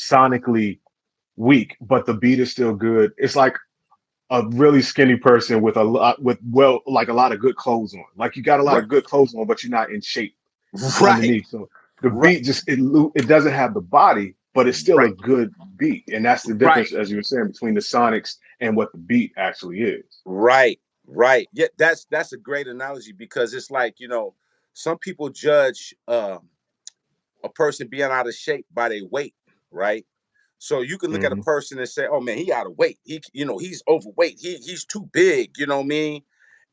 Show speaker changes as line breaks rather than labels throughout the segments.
sonically weak, but the beat is still good. It's like a really skinny person with like a lot of good clothes on. Like you got a lot
Right.
of good clothes on, but you're not in shape
Right.
underneath. So the
Right.
beat it doesn't have the body, but it's still a
Right.
good beat, and that's the
Right.
difference, as you were saying, between the sonics and what the beat actually is.
Right. Right. Yeah, that's a great analogy because it's like, some people judge a person being out of shape by their weight, right? So you can look at a
Hmm.
person and say, "Oh man, he out of weight. He's overweight. He's too big." You know what I mean?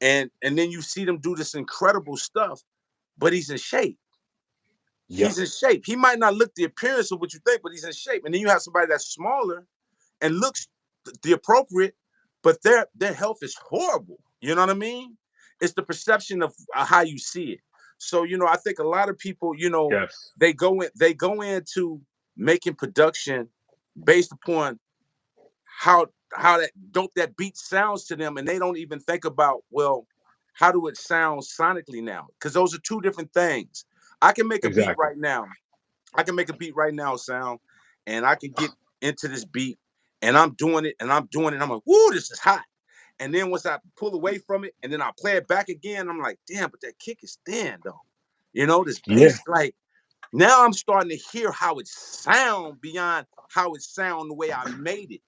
And then you see them do this incredible stuff, but he's in shape.
Yeah,
He's in shape. He might not look the appearance of what you think, but he's in shape. And then you have somebody that's smaller and looks the appropriate, but their health is horrible. You know what I mean? It's the perception of how you see it. So I think a lot of people,
yes,
they go into making production based upon how that dope that beat sounds to them, and they don't even think about, well, how do it sound sonically now? Because those are two different things. I can make a beat
exactly.
right now. I can make a beat right now sound, and I can get into this beat, and I'm doing it, and I'm doing it. I'm like, woo, this is hot. And then once I pull away from it, and then I play it back again, I'm like, damn, but that kick is thin though. This
Yeah,
bass, like now I'm starting to hear how it sound beyond how it sound the way I made it.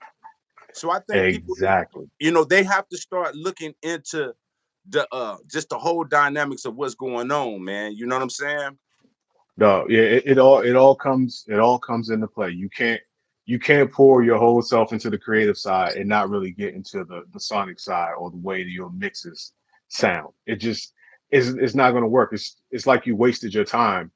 So I think people,
exactly.
they have to start looking into the just the whole dynamics of what's going on, man. You know what I'm saying?
No, yeah, it all comes into play. You can't pour your whole self into the creative side and not really get into the sonic side or the way that your mixes sound. It just it's not going to work. It's like you wasted your time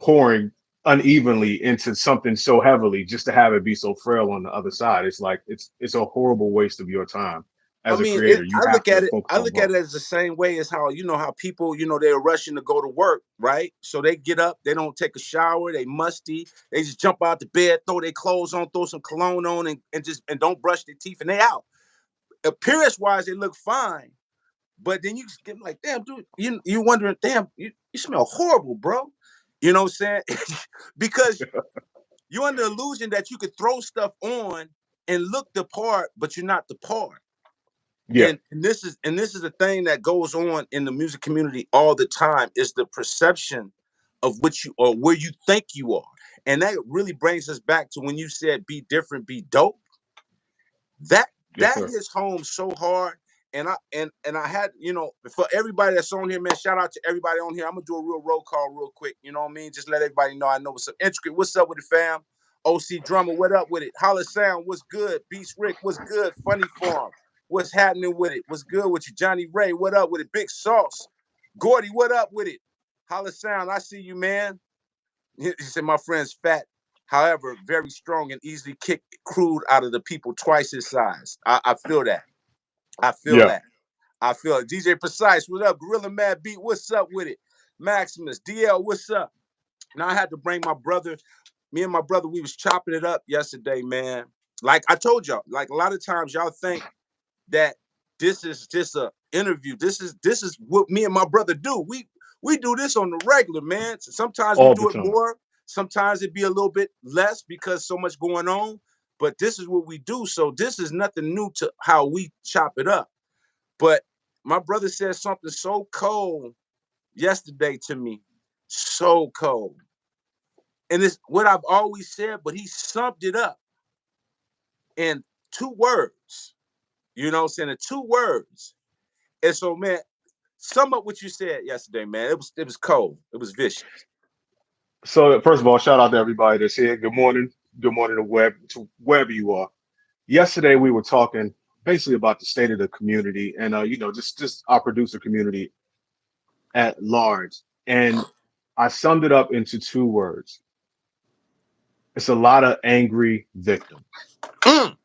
pouring unevenly into something so heavily just to have it be so frail on the other side. It's like it's a horrible waste of your time
I
as a
mean,
creator. You
I
have
look
to
at it.
focus
I
on
look at
both.
it as the same way as how people, they're rushing to go to work, right? So they get up, they don't take a shower, they musty, they just jump out the bed, throw their clothes on, throw some cologne on, and don't brush their teeth, and they out. Appearance wise, they look fine, but then you just get like, damn, dude, you wondering, damn, you smell horrible, bro. You know what I'm saying? Because you're under the illusion that you could throw stuff on and look the part, but you're not the part.
Yeah,
And this is the thing that goes on in the music community all the time is the perception of what you or where you think you are. And that really brings us back to when you said be different, be dope. That
yes,
that
sir.
hits home so hard. And I had, for everybody that's on here, man, shout out to everybody on here. I'm gonna do a real roll call real quick. You know what I mean? Just let everybody know I know what's up. Intricate, what's up with the fam? OC Drummer, what up with it? Holla Sound, what's good? Beast Rick, what's good? Funny Farm, what's happening with it? What's good with you? Johnny Ray, what up with it? Big Sauce, Gordy, what up with it? Holla Sound, I see you, man. He said, my friend's fat, however, very strong and easily kick crude out of the people twice his size. I feel that. I feel
Yeah.
that. I feel it. DJ Precise, what up? Gorilla Mad Beat, what's up with it? Maximus, DL, what's up? Now I had to bring my brother. Me and my brother, we was chopping it up yesterday, man. Like I told y'all, like a lot of times y'all think that this is just a interview. This is what me and my brother do. We do this on the regular, man. So sometimes we
All the
do it
time.
more. Sometimes it be a little bit less because so much going on. But this is what we do. So this is nothing new to how we chop it up. But my brother said something so cold yesterday to me. So cold. And it's what I've always said, but he summed it up in two words. You know what I'm saying? In two words. And so, man, sum up what you said yesterday, man. It was cold. It was vicious.
So first of all, shout out to everybody that's here. Good morning. Good morning to wherever you are. Yesterday we were talking basically about the state of the community and just our producer community at large. And I summed it up into two words. It's a lot of angry victims.
Mm,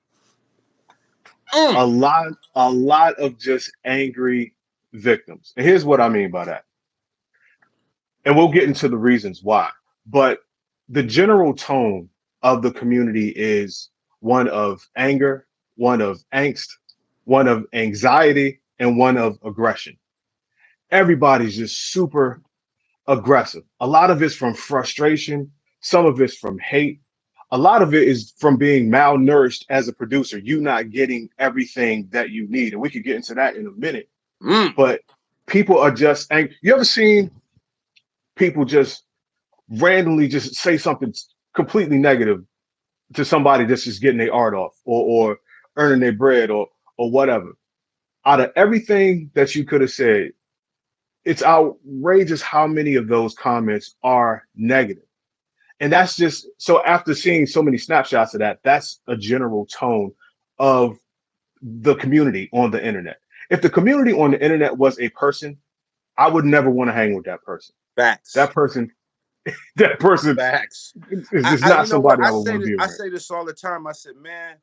mm.
A lot of just angry victims. And here's what I mean by that. And we'll get into the reasons why. But the general tone of the community is one of anger, one of angst, one of anxiety, and one of aggression. Everybody's just super aggressive. A lot of it's from frustration, some of it's from hate, A lot of it is from being malnourished as a producer, you not getting everything that you need. And we could get into that in a minute.
Mm.
But people are just angry. You ever seen people just randomly just say something completely negative to somebody that's just getting their art off or earning their bread or whatever? Out of everything that you could have said, it's outrageous how many of those comments are negative. And that's just so after seeing so many snapshots of that, that's a general tone of the community on the internet. If the community on the internet was a person, I would never want to hang with that person.
Facts.
That person, that person
Facts.
is just
You
not
know what?
somebody I would want to be
I
around.
say this all the time. I said, man,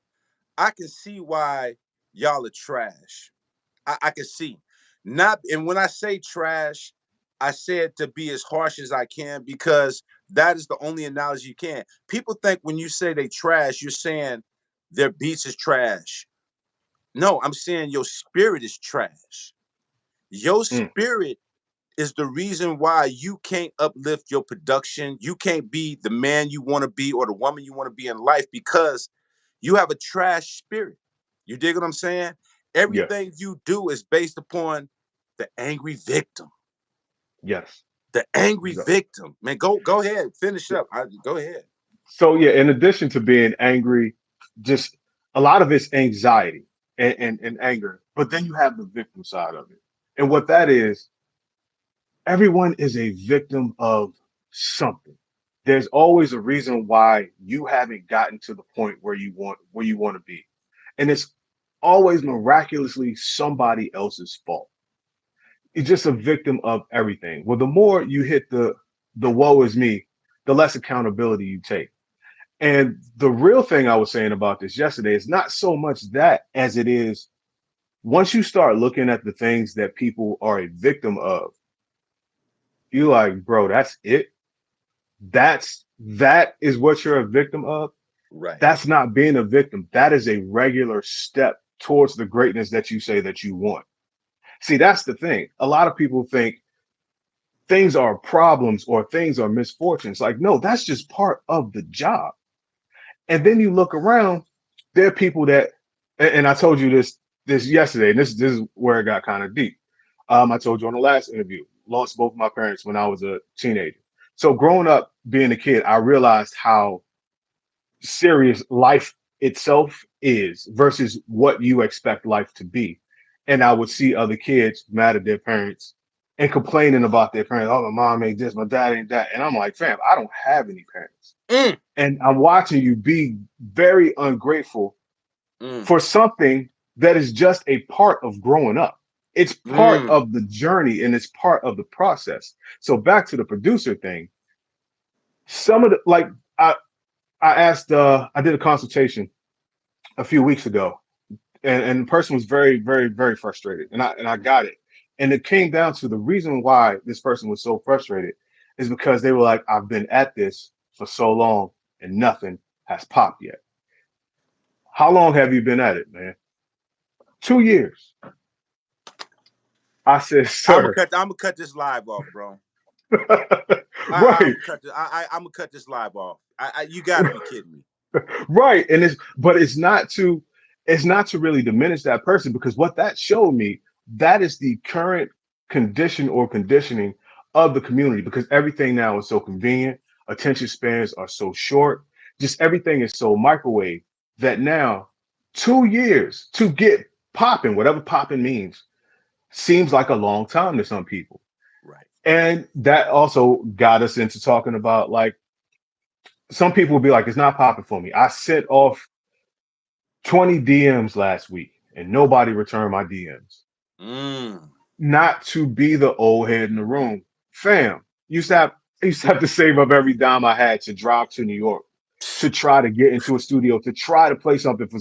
I can see why y'all are trash. I can see. Not and when I say trash, I say it to be as harsh as I can because that is the only analogy you can. People think when you say they trash, you're saying their beats is trash. No, I'm saying your spirit is trash. Your
Mm,
spirit is the reason why you can't uplift your production. You can't be the man you want to be or the woman you want to be in life because you have a trash spirit. You dig what I'm saying?
yes,
Everything you do is based upon the angry victim.
yes.
The angry
So,
victim. Man, go ahead. Finish up. Go ahead.
so yeah, in addition to being angry, just a lot of it's anxiety and anger. But then you have the victim side of it. And what that is, everyone is a victim of something. There's always a reason why you haven't gotten to the point where you want to be. And it's always miraculously somebody else's fault. You're just a victim of everything. Well, the more you hit the woe is me, the less accountability you take. And the real thing I was saying about this yesterday is not so much that as it is once you start looking at the things that people are a victim of, you're like, bro, that's it. That is what you're a victim of.
Right.
That's not being a victim. That is a regular step towards the greatness that you say that you want. See, that's the thing. A lot of people think things are problems or things are misfortunes. Like, no, that's just part of the job. And then you look around, there are people that, and I told you this yesterday, and this is where it got kind of deep. I told you on the last interview, lost both my parents when I was a teenager. So growing up, being a kid, I realized how serious life itself is versus what you expect life to be. And I would see other kids mad at their parents and complaining about their parents. Oh, my mom ain't this, my dad ain't that. And I'm like, fam, I don't have any parents.
Mm,
And I'm watching you be very ungrateful
mm,
for something that is just a part of growing up. It's part
mm.
of the journey and it's part of the process. So back to the producer thing, some of the like I asked I did a consultation a few weeks ago and the person was very, very, very frustrated. And I got it. And it came down to the reason why this person was so frustrated is because they were like, I've been at this for so long and nothing has popped yet. How long have you been at it, man? 2 years. I said, sir.
I'm gonna cut this live off, bro. I'm
Right,
gonna cut this. I'm gonna cut this live off. You got to be kidding me.
right. And it's not to really diminish that person because what that showed me, that is the current condition or conditioning of the community because everything now is so convenient, attention spans are so short, just everything is so microwave that now 2 years to get popping, whatever popping means, seems like a long time to some people.
Right.
And that also got us into talking about like some people will be like, it's not popping for me. I sent off 20 DMs last week and nobody returned my DMs.
Mm.
Not to be the old head in the room. Fam, I used to have to save up every dime I had to drive to New York to try to get into a studio, to try to play something for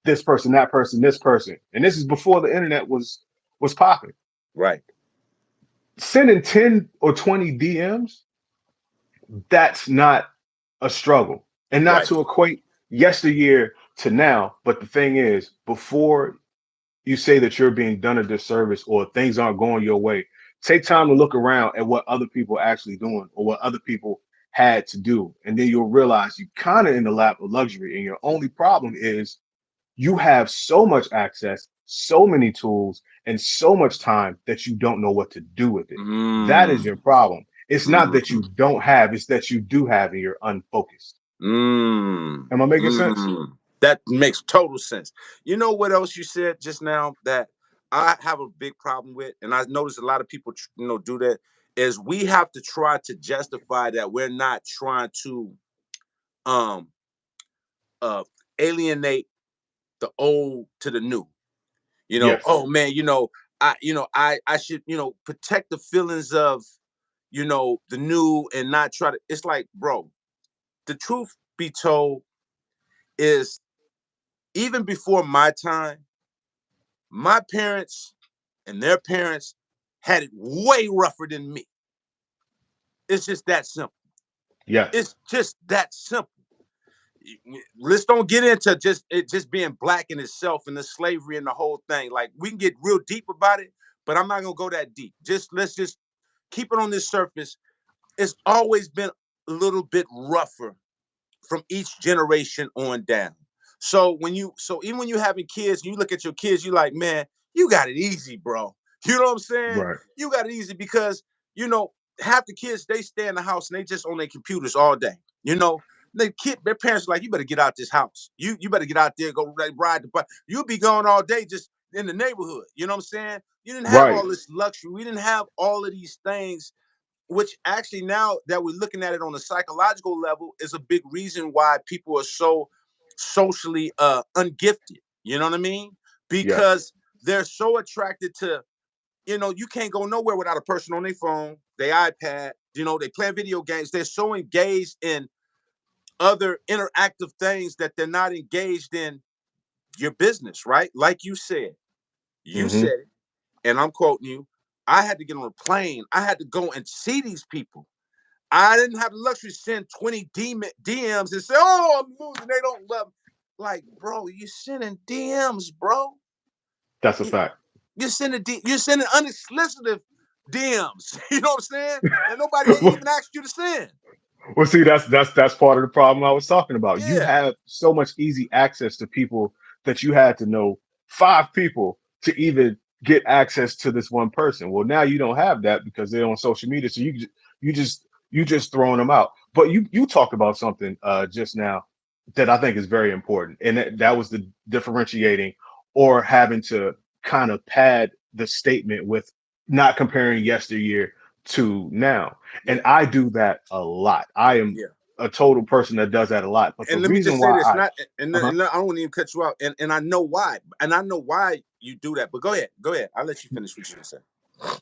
this person, that person, this person. And this is before the internet was popping.
Right.
Sending 10 or 20 DMs, that's not a struggle. And not
Right.
to equate yesteryear to now, but the thing is, before you say that you're being done a disservice or things aren't going your way, take time to look around at what other people are actually doing or what other people had to do. And then you'll realize you're kind of in the lap of luxury. And your only problem is you have so much access, so many tools, and so much time that you don't know what to do with it. That is
Mm,
your problem. It's not that you
mm,
don't have, it's that you do have and you're unfocused.
mm,
Am I making sense?
mm. That makes total sense. You know what else you said just now that I have a big problem with, and I notice a lot of people, do that, is we have to try to justify that we're not trying to um uh alienate the old to the new.
Yes.
Oh man, I should, protect the feelings of, the new and not try to. It's like, bro, the truth be told is even before my time, my parents and their parents had it way rougher than me. It's just that simple.
Yes.
It's just that simple. Let's don't get into just being black in itself and the slavery and the whole thing. Like, we can get real deep about it, but I'm not gonna go that deep. Let's just keep it on this surface. It's always been a little bit rougher from each generation on down. So even when you're having kids, and you look at your kids, you're like, man, you got it easy, bro. You know what I'm saying?
Right.
You got it easy because you know half the kids, they stay in the house and they just on their computers all day. You know, their parents are like, you better get out this house. You better get out there, go ride the bike. You'll be gone all day just in the neighborhood. You know what I'm saying? You didn't have
Right.
all this luxury. We didn't have all of these things, which actually, now that we're looking at it on a psychological level, is a big reason why people are so socially ungifted. You know what I mean?
Yes.
Because they're so attracted to, you can't go nowhere without a person on their phone, their iPad, they play video games. They're so engaged in other interactive things that they're not engaged in your business, right? Like you said
Hmm.
it, and I'm quoting you. I had to get on a plane. I had to go and see these people. I didn't have the luxury to send 20 DMs and say, "Oh, I'm losing. They don't love me." Like, bro, you're sending DMs, bro.
That's a
You,
fact.
you're sending unsolicited DMs. You know what I'm saying? That nobody even asked you to send.
Well, see, that's part of the problem I was talking about. You
Yeah,
have so much easy access to people that you had to know five people to even get access to this one person. Well, now you don't have that because they're on social media, so you just throwing them out. But you talked about something just now that I think is very important, and that was the differentiating or having to kind of pad the statement with not comparing yesteryear to now. And
yeah,
I do that a lot. I am
yeah.
a total person that does that a lot. But the
And let me
reason
just say
why
this,
I,
not
uh-huh,
and I don't want to even cut you out, and I know why, you do that. But go ahead. I'll let you finish what you're gonna say.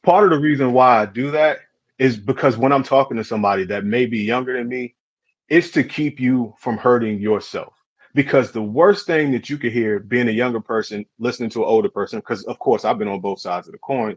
part of the reason why I do that is because when I'm talking to somebody that may be younger than me, it's to keep you from hurting yourself. Because the worst thing that you could hear being a younger person listening to an older person, because of course I've been on both sides of the coin,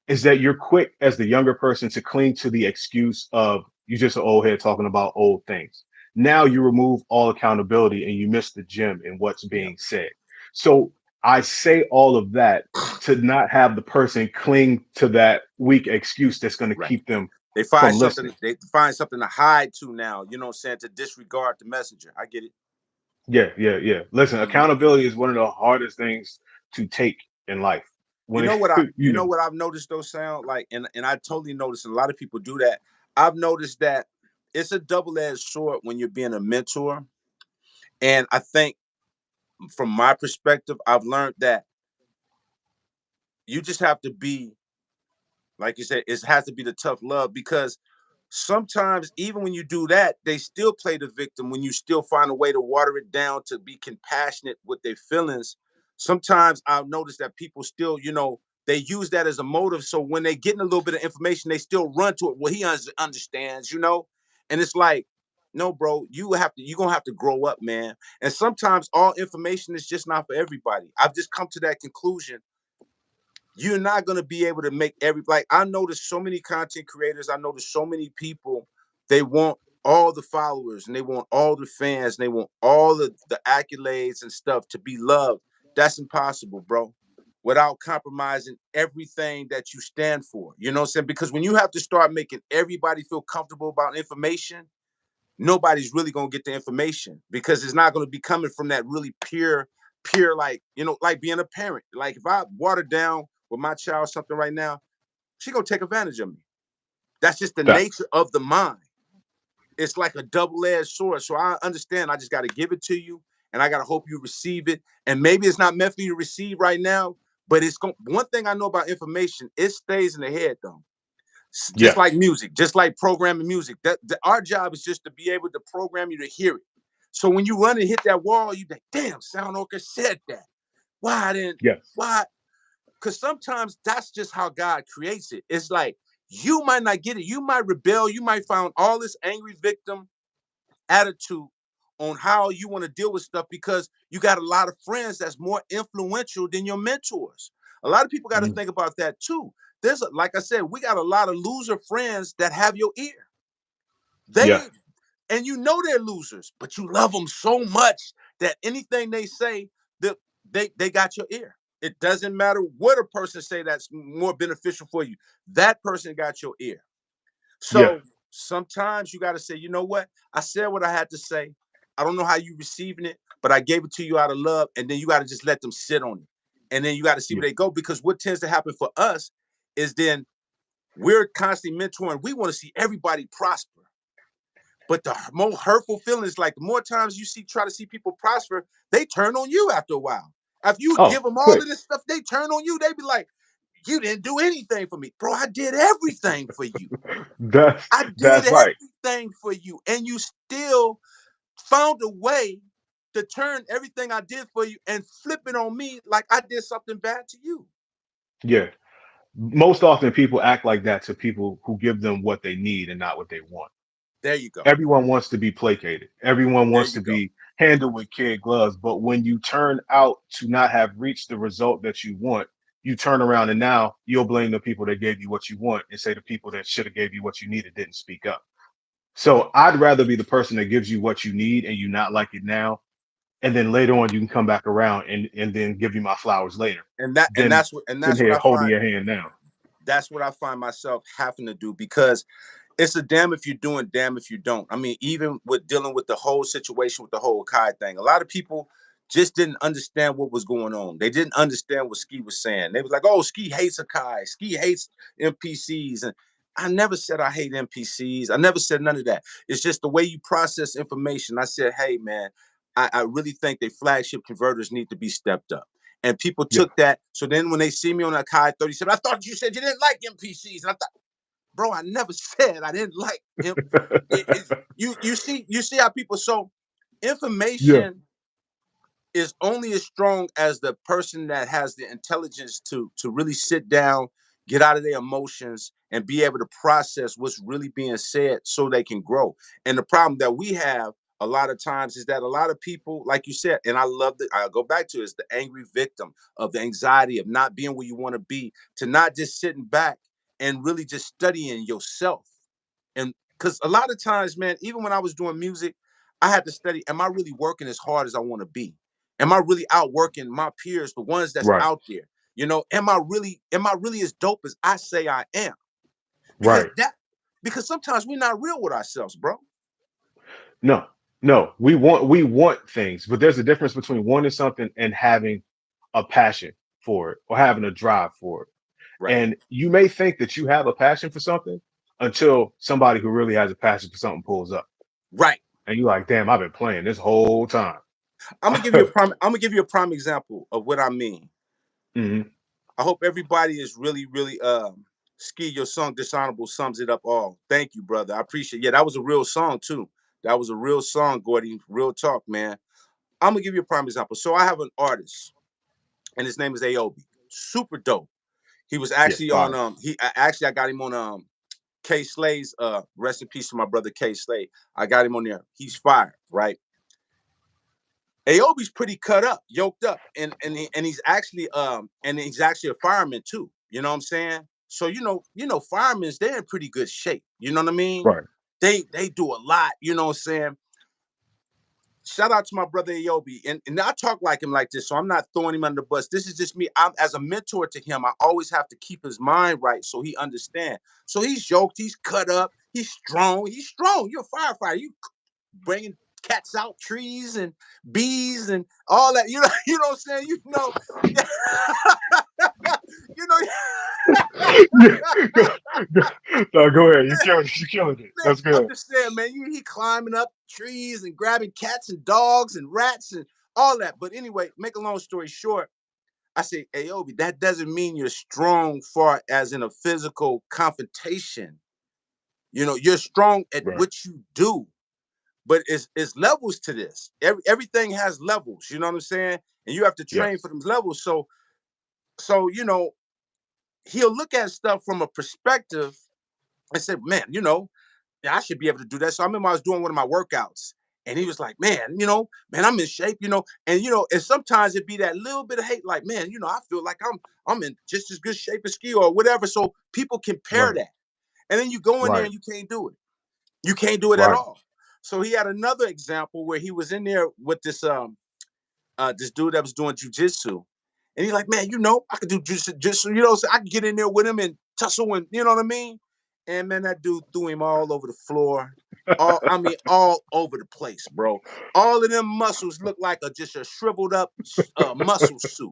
is that you're quick as the younger person to cling to the excuse of you just an old head talking about old things. Now you remove all accountability and you miss the gem in what's
Yeah,
being said. So I say all of that to not have the person cling to that weak excuse that's going to
right.
keep them
They find
from
something.
listening.
They find something to hide to now. You know what I'm saying? To disregard the messenger. I get it.
Yeah, yeah, yeah. Listen,
Mhm.
accountability is one of the hardest things to take in life.
You
When
know
it,
what I
you know,
I've noticed those sound like, and I totally noticed, and a lot of people do that. I've noticed that it's a double-edged sword when you're being a mentor. And I think from my perspective, I've learned that you just have to be, like you said, it has to be the tough love, because sometimes even when you do that, they still play the victim. When you still find a way to water it down to be compassionate with their feelings, sometimes I've noticed that people still, they use that as a motive. So when they getting a little bit of information, they still run to it. Well, he understands, and it's like, no, bro, you're gonna have to grow up, man. And sometimes all information is just not for everybody. I've just come to that conclusion. You're not going to be able to make like, I notice so many content creators, I notice so many people, they want all the followers and they want all the fans and they want all the accolades and stuff to be loved. That's impossible, bro. without compromising everything that you stand for. You know what I'm saying? Because when you have to start making everybody feel comfortable about information, nobody's really gonna get the information because it's not gonna be coming from that really pure, like, like being a parent. Like if I water down with my child something right now, she gonna take advantage of me. That's just the nature
Facts.
of the mind. It's like a double-edged sword. So I understand. I just got to give it to you, and I got to hope you receive it. And maybe it's not meant for you to receive right now, but it's going. One thing I know about information, it stays in the head though. Just like
Yes.
music, just like programming music. Our job is just to be able to program you to hear it. So when you run and hit that wall, you think, "Damn, Sound Orca said that. Why I didn't?
Yes.
Why?" Because sometimes that's just how God creates it. It's like you might not get it. You might rebel. You might find all this angry victim attitude on how you want to deal with stuff because you got a lot of friends that's more influential than your mentors. A lot of people got to
Mhm.
think about that too. Like I said, we got a lot of loser friends that have your ear.
Yeah.
They and you know they're losers, but you love them so much that anything they say, that they got your ear. It doesn't matter what a person say that's more beneficial for you. That person got your ear.
Yeah.
So sometimes you got to say, you know what? I said what I had to say. I don't know how you receiving it, but I gave it to you out of love. And then you got to just let them sit on it. And then you got to see where
Yeah.
they go. Because what tends to happen for us is then we're constantly mentoring. We want to see everybody prosper. But the more hurtful feelings, like the more times you try to see people prosper, they turn on you after a while. After you
Oh,
give them all
quick.
of this stuff, they turn on you. They be like, you didn't do anything for me. Bro, I did everything for you.
That's
I did
that's right.
everything for you, and you still found a way to turn everything I did for you and flip it on me like I did something bad to you.
Yeah. Most often people act like that to people who give them what they need and not what they want.
There you go.
Everyone wants to be placated. Everyone
There
wants
you
to
go.
be handled with kid gloves. But when you turn out to not have reached the result that you want, you turn around and now you'll blame the people that gave you what you want and say the people that should have gave you what you needed didn't speak up. So I'd rather be the person that gives you what you need and you not like it now, and then later on you can come back around and then give you my flowers later,
And that and
than
that's what and
sitting
that's what
here
I
holding
find
your hand now.
that's what I find myself having to do because it's a damn if you do and damn if you don't. I mean, even with dealing with the whole situation with the whole Kai thing, a lot of people just didn't understand what was going on. They didn't understand what Ski was saying. They was like, "Oh, Ski hates Akai. Ski hates NPCs." And I never said I hate NPCs. I never said none of that. It's just the way you process information. I said, "Hey, man, I really think that flagship converters need to be stepped up." And people
Yeah.
took that. So then when they see me on Akai 37, I thought you said you didn't like NPCs. And I thought, bro, I never said I didn't like him. You see how people, so
Yeah.
information is only as strong as the person that has the intelligence to really sit down, get out of their emotions, and be able to process what's really being said so they can grow. And the problem that we have a lot of times is that a lot of people, like you said, and I love that, I go back to it, is the angry victim of the anxiety of not being where you want to be, to not just sitting back and really just studying yourself. And because a lot of times, man, even when I was doing music, I had to study, am I really working as hard as I want to be? Am I really outworking my peers, the ones that's
Right.
out there? Am I really as dope as I say I am? Because
Right.
because sometimes we're not real with ourselves, bro.
No. No. We want things, but there's a difference between wanting something and having a passion for it or having a drive for it.
Right.
And you may think that you have a passion for something until somebody who really has a passion for something pulls up.
Right.
And you're like, damn, I've been playing this whole time.
I'm gonna give you a prime example of what I mean.
Hmm.
I hope everybody is really, really Ski, your song Dishonorable sums it up all. Thank you, brother. I appreciate it. Yeah, that was a real song too. That was a real song, Gordy. Real talk, man. I'm gonna give you a prime example. So I have an artist, and his name is Aobi. Super dope. He was
Yeah,
actually on
fire.
I got him on K Slay's rest in peace to my brother K Slay. I got him on there. He's fired, right? Aobi's pretty cut up, yoked up, and he's actually a fireman too. You know what I'm saying? So firemen, they're in pretty good shape. You know what I mean?
Right.
They do a lot. You know what I'm saying? shout out to my brother Ayobi, and I talk like him like this, so I'm not throwing him under the bus. This is just me. I'm as a mentor to him. I always have to keep his mind right so he understands. So he's yoked, he's cut up, he's strong. He's strong. You're a firefighter. You bringing cats out trees and bees and all that. You know what I'm saying. You know.
Yeah, no, go ahead. You killing it.
Man,
That's
I'm
good.
just saying, man, he climbing up trees and grabbing cats and dogs and rats and all that. But anyway, make a long story short, I say, Ayobi, that doesn't mean you're strong far as in a physical confrontation. You're strong at
Right.
what you do, but it's levels to this. Everything has levels, you know what I'm saying? And you have to train
Yes.
for them levels. So he'll look at stuff from a perspective and say, man, yeah, I should be able to do that. So I remember I was doing one of my workouts, and he was like, man, I'm in shape, and sometimes it'd be that little bit of hate, like, man, I feel like I'm in just as good shape as ski or whatever. So people compare
Right.
that, and then you go in there
Right.
and you can't do it. You can't do it at
Right.
all. So he had another example where he was in there with this dude that was doing jujitsu. And he's like, man, I could do jujitsu, so I could get in there with him and tussle and you know what I mean? And man, that dude threw him all over the floor. All over the place, bro. All of them muscles look like just a shriveled up muscle suit.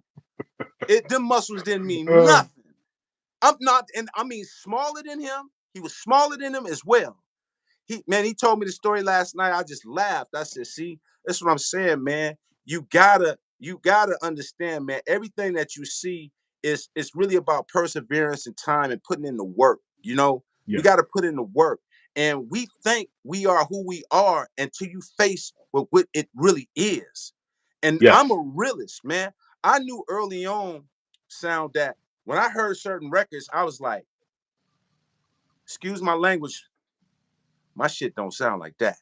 Them muscles didn't mean
Uh,
nothing. I'm not, and I mean smaller than him. He was smaller than him as well. He told me the story last night. I just laughed. I said, see, that's what I'm saying, man. You gotta understand, man. Everything that you see is really about perseverance and time and putting in the work. You
yes.
got to put in the work. And we think we are who we are until you face what it really is. And I'm
Yes.
a realist, man. I knew early on, sound that when I heard certain records, I was like, excuse my language, my shit don't sound like that.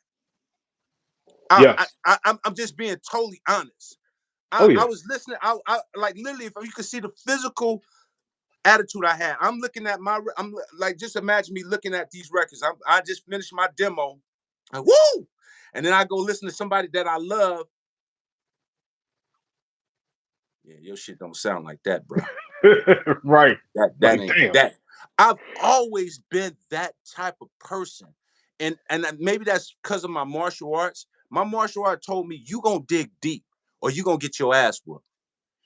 Yes.
I'm just being totally honest.
Oh
I
yeah.
was listening. I like literally, if you could see the physical attitude I had. I'm looking at I'm like, just imagine me looking at these records. I just finished my demo. Like, woo! And then I go listen to somebody that I love. Yeah, your shit don't sound like that, bro.
Right.
That
Like
ain't
damn.
that. I've always been that type of person, and maybe that's because of my martial arts. My martial art told me you gonna dig deep or you gonna get your ass whooped.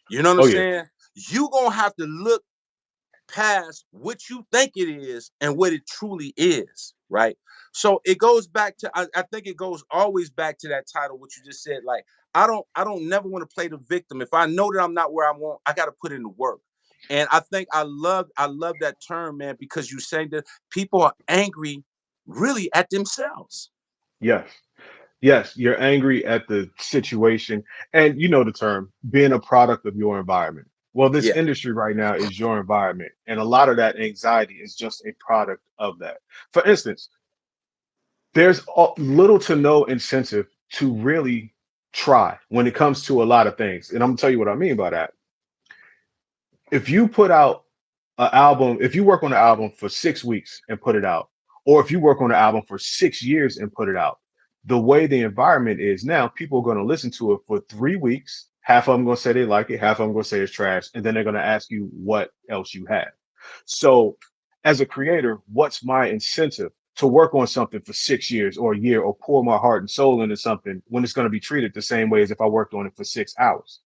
You know what I'm
Oh yeah.
saying? You gonna have to look past what you think it is and what it truly is, right? So it goes back to I think it goes always back to that title, what you just said. Like, I don't never want to play the victim. If I know that I'm not where I want, I gotta put in the work. And I think I love that term, man, because you saying that people are angry really at themselves.
Yes. Yes. You're angry at the situation, and you know the term being a product of your environment. Well, this
Yeah.
industry right now is your environment, and a lot of that anxiety is just a product of that. For instance, there's little to no incentive to really try when it comes to a lot of things. And I'm gonna tell you what I mean by that. If you put out an album, if you work on an album for 6 weeks and put it out, or if you work on an album for 6 years and put it out, the way the environment is now, people are going to listen to it for 3 weeks. Half of them going to say they like it, half of them going to say it's trash, and then they're going to ask you what else you have. So, as a creator, what's my incentive to work on something for 6 years or a year or pour my heart and soul into something when it's going to be treated the same way as if I worked on it for 6 hours?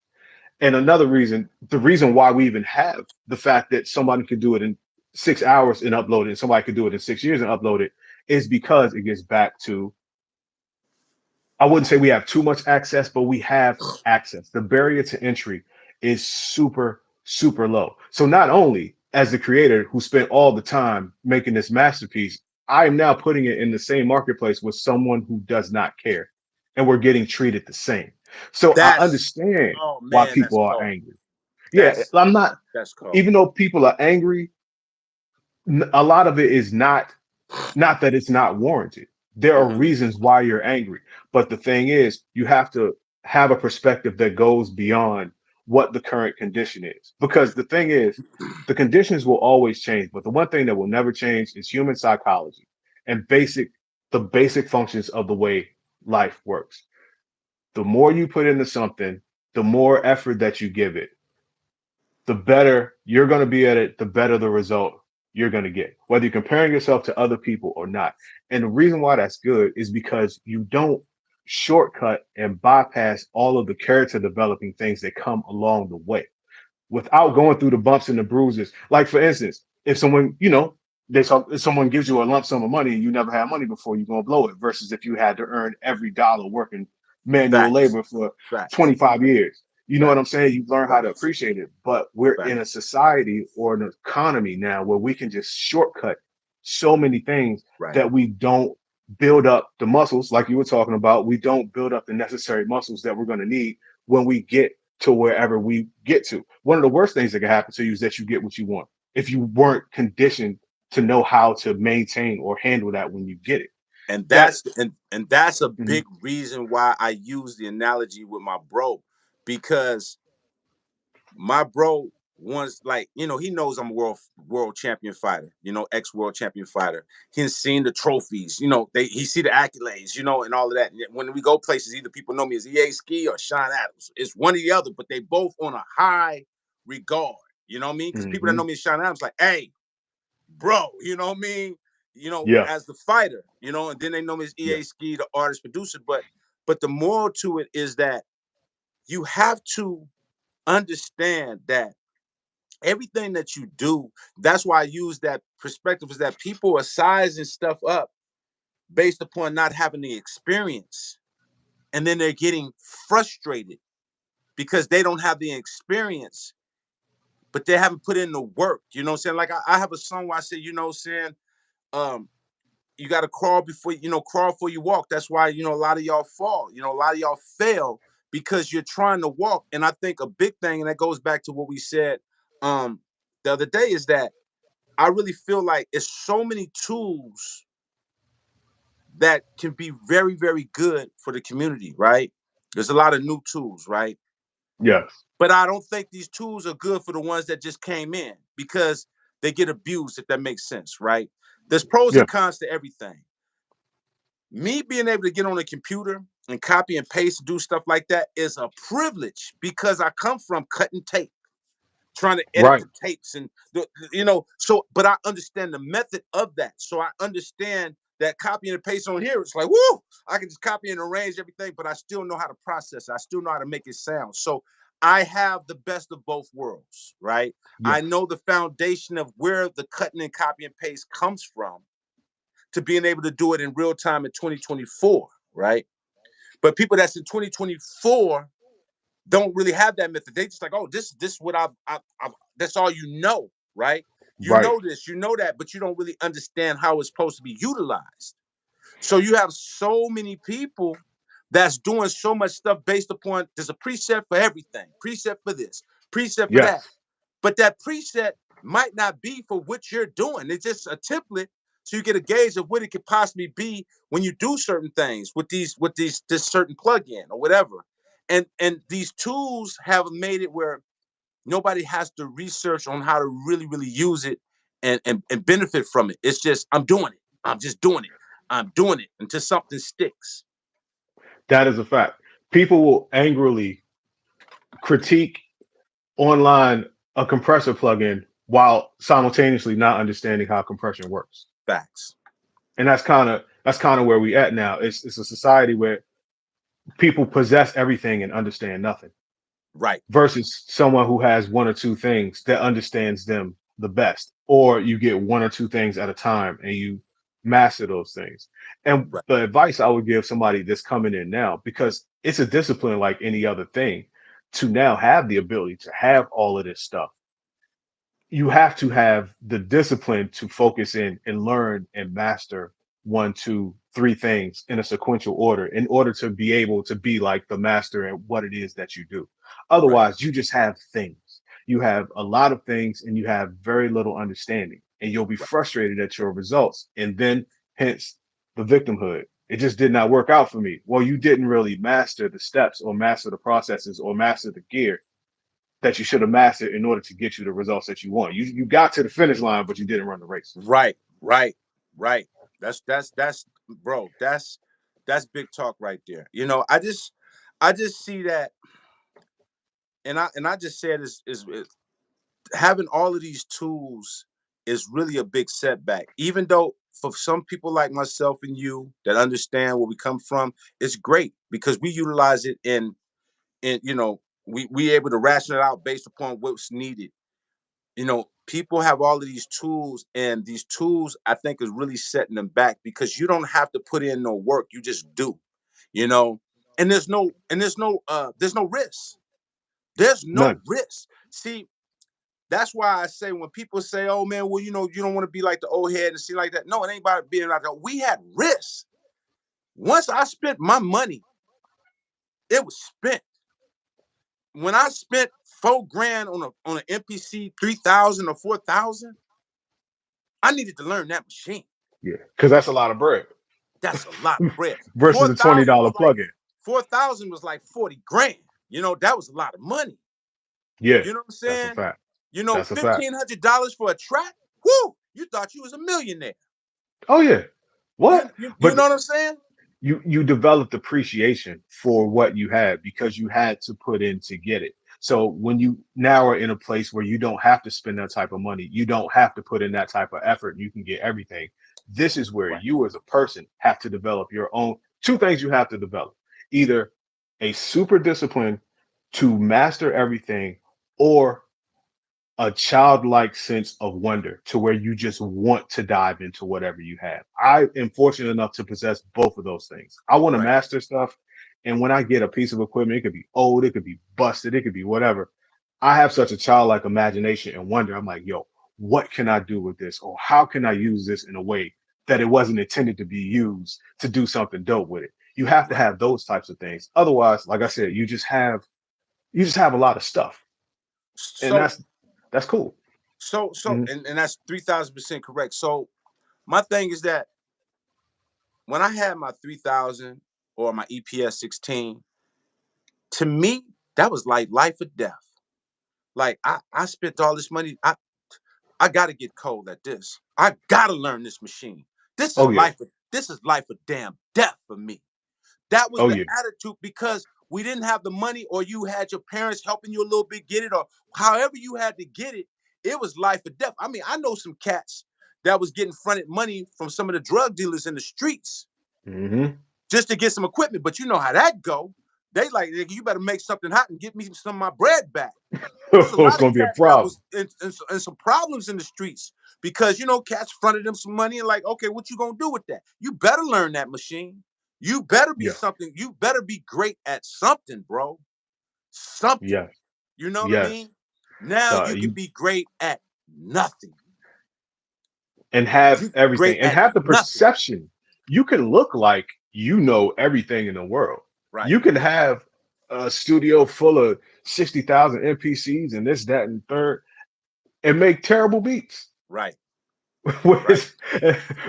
And another reason, the reason why we even have the fact that somebody could do it in 6 hours and upload it, and somebody could do it in 6 years and upload it, is because it gets back to, I wouldn't say we have too much access, but we have access. The barrier to entry is super, super low. So not only as the creator who spent all the time making this masterpiece, I am now putting it in the same marketplace with someone who does not care. And we're getting treated the same. So I
That's
understand
oh
why
man, that's
people are
cold.
angry. Yeah,
That's
I'm not,
that's cold.
even though people are angry, a lot of it is not that it's not warranted. There are
Mhm.
reasons why you're angry. But the thing is, you have to have a perspective that goes beyond what the current condition is. Because the thing is, the conditions will always change. But the one thing that will never change is human psychology and the basic functions of the way life works. The more you put into something, the more effort that you give it, the better you're going to be at it, the better the result you're going to get, whether you're comparing yourself to other people or not. And the reason why that's good is because you don't shortcut and bypass all of the character developing things that come along the way without going through the bumps and the bruises. Like for instance, if someone, if someone gives you a lump sum of money and you never had money before, you're gonna blow it. Versus if you had to earn every dollar working manual
Facts.
labor for
Facts.
25 years. You know what I'm
Facts.
saying? You learn how to
Facts.
appreciate it. But we're in a
Facts.
society or an economy now where we can just shortcut so many things
Right.
that we don't build up the muscles, like you were talking about. We don't build up the necessary muscles that we're going to need when we get to wherever we get to. One of the worst things that can happen to you is that you get what you want if you weren't conditioned to know how to maintain or handle that when you get it.
And
That
that's a
Mhm.
big reason why I use the analogy with my bro, because my bro wants, like, he knows I'm a world champion fighter, ex world champion fighter. He's seen the trophies, he see the accolades, and all of that. And when we go places, either people know me as EA Ski or Sean Adams. It's one or the other, but they both on a high regard. You know what I mean? Because people that know
Mhm.
me as Sean Adams, like, hey, bro, you know what I mean?
Yeah,
As the fighter, and then they know me as
yeah,
EA Ski, the artist producer. But the moral to it is that you have to understand that everything that you do, that's why I use that perspective, is that people are sizing stuff up based upon not having the experience. And then they're getting frustrated because they don't have the experience, but they haven't put in the work. You know what I'm saying? Like I have a song where I say, um, you got to crawl before crawl before you walk. That's why a lot of y'all fall. A lot of y'all fail because you're trying to walk. And I think a big thing, and that goes back to what we said um the other day, is that I really feel like it's so many tools that can be very, very good for the community, right? There's a lot of new tools, right?
yes,
But I don't think these tools are good for the ones that just came in, because they get abused, if that makes sense, right? There's pros
yeah,
and cons to everything. Me being able to get on a computer and copy and paste, do stuff like that, is a privilege because I come from cutting tape, trying to edit
right,
the tapes, and so, but I understand the method of that. So I understand that copying and paste on here, it's like, woo, I can just copy and arrange everything, but I still know how to process it. I still know how to make it sound. So I have the best of both worlds, right? I
yes,
know the foundation of where the cutting and copy and paste comes from, to being able to do it in real time in 2024, right? But people that's in 2024 don't really have that method. They just like, oh, this is what I've that's all you know, right? You
right,
know this, you know that, but you don't really understand how it's supposed to be utilized. So you have so many people that's doing so much stuff based upon, there's a preset for everything, preset for this, preset for that.
yes,
But that preset might not be for what you're doing. It's just a template, so you get a gauge of what it could possibly be when you do certain things with this certain plugin or whatever. And these tools have made it where nobody has to research on how to really, really use it and benefit from it. It's just, I'm doing it. I'm just doing it. I'm doing it until something sticks.
that is a fact. People will angrily critique online a compressor plugin while simultaneously not understanding how compression works.
Facts.
And that's kind of where we at now. It's a society where people possess everything and understand nothing
Right.
versus someone who has one or two things that understands them the best, or you get one or two things at a time and you master those things. And
Right.
the advice I would give somebody that's coming in now, because it's a discipline like any other thing, to now have the ability to have all of this stuff, you have to have the discipline to focus in and learn and master one, two, three things in a sequential order in order to be able to be like the master at what it is that you do.
Right.
Otherwise, you just have things. You have a lot of things and you have very little understanding, and you'll be
Right.
frustrated at your results. And then, hence, the victimhood. It just did not work out for me. Well, you didn't really master the steps or master the processes or master the gear that you should have mastered in order to get you the results that you want. You got to the finish line, but you didn't run the race.
Right. Right. Right. That's bro. That's big talk right there. I just I just see that, and I just said is having all of these tools is really a big setback. Even though for some people like myself and you that understand where we come from, it's great because we utilize it in we able to ration it out based upon what's needed. People have all of these tools, and these tools I think is really setting them back because you don't have to put in no work, you just do, you know, and there's no risk. There's no
None.
risk. See, that's why I say when people say, "Oh man, well, you don't want to be like the old head and see like that." No, it ain't about being like that. We had risks. Once I spent my money, it was spent. When I spent $4,000 on an MPC 3,000 or 4,000, I needed to learn that machine.
Yeah, because that's a lot of bread
That's a lot of bread.
versus
Four
a twenty
thousand
dollar
was like
plug-in.
4,000 was like 40 grand. That was a lot of money.
Yeah,
You know what I'm
that's a
saying?
fact. That's a fact.
$1,500 for a track. Whoo! You thought you was a millionaire.
Oh yeah.
You
What?
you, you
But
know what I'm saying?
you developed appreciation for what you had because you had to put in to get it. So when you now are in a place where you don't have to spend that type of money, you don't have to put in that type of effort, you can get everything. This is where
Right.
you as a person have to develop your own two things you have to develop. Either a super discipline to master everything or a childlike sense of wonder to where you just want to dive into whatever you have. I am fortunate enough to possess both of those things. I want to
Right.
master stuff. And when I get a piece of equipment, it could be old, it could be busted, it could be whatever. I have such a childlike imagination and wonder. I'm like, yo, what can I do with this? Or how can I use this in a way that it wasn't intended to be used to do something dope with it? You have to
Right.
have those types of things. Otherwise, like I said, you just have a lot of stuff. And
So
that's cool. Mhm.
and that's 3,000% correct. So my thing is that when I had my 3,000 or my EPS 16, to me that was like life or death. Like I spent all this money. I got to get cold at this. I got to learn this machine. This is
Oh yeah.
life. This is life or damn death for me. That was
Oh
the
yeah.
attitude because we didn't have the money, or you had your parents helping you a little bit get it, or however you had to get it. It was life or death. I mean, I know some cats that was getting fronted money from some of the drug dealers in the streets
Hmm.
just to get some equipment. But you know how that go. They like, you better make something hot and get me some of my bread back. There's a
It's
lot of
gonna be a
cats that
problem.
was in some problems in the streets because cats fronted them some money and like, okay, what you gonna do with that? You better learn that machine. You better be
Yeah.
something. You better be great at something, bro. Something.
Yes.
You know what I
Yes.
mean? Now you can
You
be great at nothing.
and have
You
everything
great
and
at
have the
nothing.
perception. You can look like you know everything in the world.
Right.
You can have a studio full of 60,000 NPCs and this, that, and third, and make terrible beats.
Right. Right.
Whereas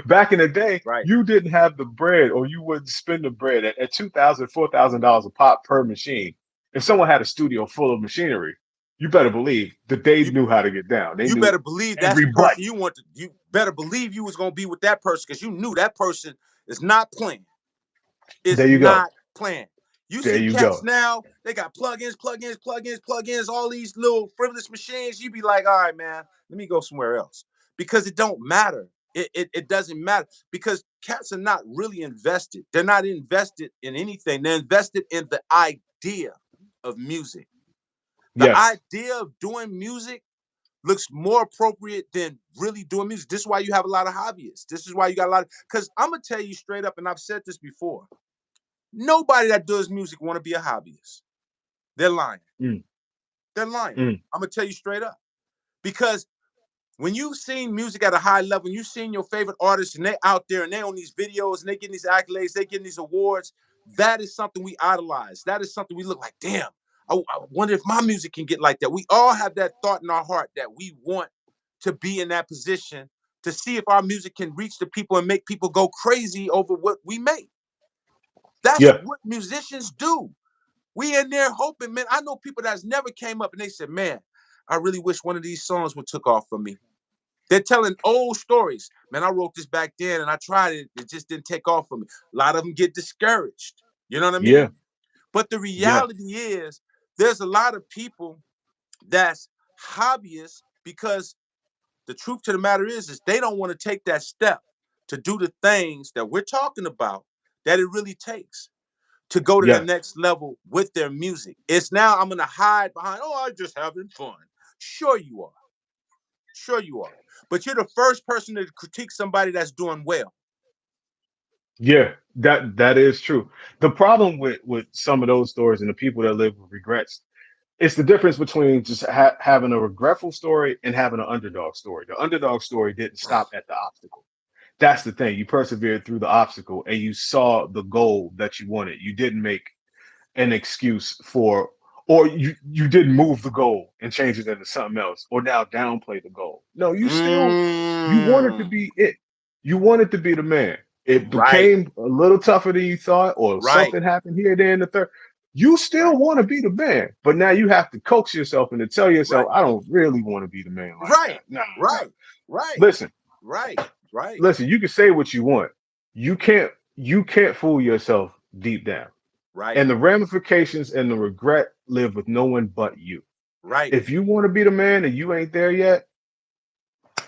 back in the day,
Right.
you didn't have the bread or you wouldn't spend the bread at $2,000, $4,000 a pop per machine. If someone had a studio full of machinery, you better believe that they
You
knew how to get down. They
you
knew
better believe that's
every
the person
button.
you want to. You better believe you was gonna be with that person because you knew that person is not playing. Is
There you go.
not playing. You
There
see
you
cats
go.
now, they got plugins, all these little frivolous machines. You be like, all right, man, let me go somewhere else. Because it don't matter. It doesn't matter because cats are not really invested. They're not invested in anything. They're invested in the idea of music. The
Yes.
idea of doing music looks more appropriate than really doing music. This is why you have a lot of hobbyists. This is why you got a lot of, because I'm gonna tell you straight up, and I've said this before. Nobody that does music want to be a hobbyist. They're lying.
Mm,
They're lying.
mm.
I'm gonna tell you straight up. Because when you've seen music at a high level, you've seen your favorite artists and they're out there and they're on these videos and they getting these accolades, they getting these awards. That is something we idolize. That is something we look like, damn, I wonder if my music can get like that. We all have that thought in our heart that we want to be in that position to see if our music can reach the people and make people go crazy over what we make. That's
Yeah.
what musicians do. We in there hoping, man. I know people that's never came up and they said, man, I really wish one of these songs would took off for me. They're telling old stories. Man, I wrote this back then and I tried it. It just didn't take off for me. A lot of them get discouraged. You know what I
Yeah.
mean? But the
Yeah.
reality is, there's a lot of people that's hobbyists because the truth to the matter is they don't want to take that step to do the things that we're talking about that it really takes to go to that
Yeah.
next level with their music. It's now I'm gonna hide behind, oh, I'm just having fun. Sure you are. Sure you are. But you're the first person to critique somebody that's doing well.
Yeah. That is true. The problem with some of those stories and the people that live with regrets, it's the difference between just having a regretful story and having an underdog story. The underdog story didn't stop at the obstacle. That's the thing. You persevered through the obstacle and you saw the goal that you wanted. You didn't make an excuse for, or you didn't move the goal and change it into something else, or now downplay the goal. No, you wanted to
Mm,
be it. You wanted to be the man. It
right,
became a little tougher than you thought, or
right,
something happened here, there, and the third. You still
right,
want to be the man, but now you have to coax yourself and to tell yourself,
right,
I don't really want to be the man like that.
right,
Nah, nah.
right, right,
Listen,
right, right,
listen. You can say what you want. You can't fool yourself deep down.
right,
And the ramifications and the regret live with no one but you.
right,
If you want to be the man and you ain't there yet,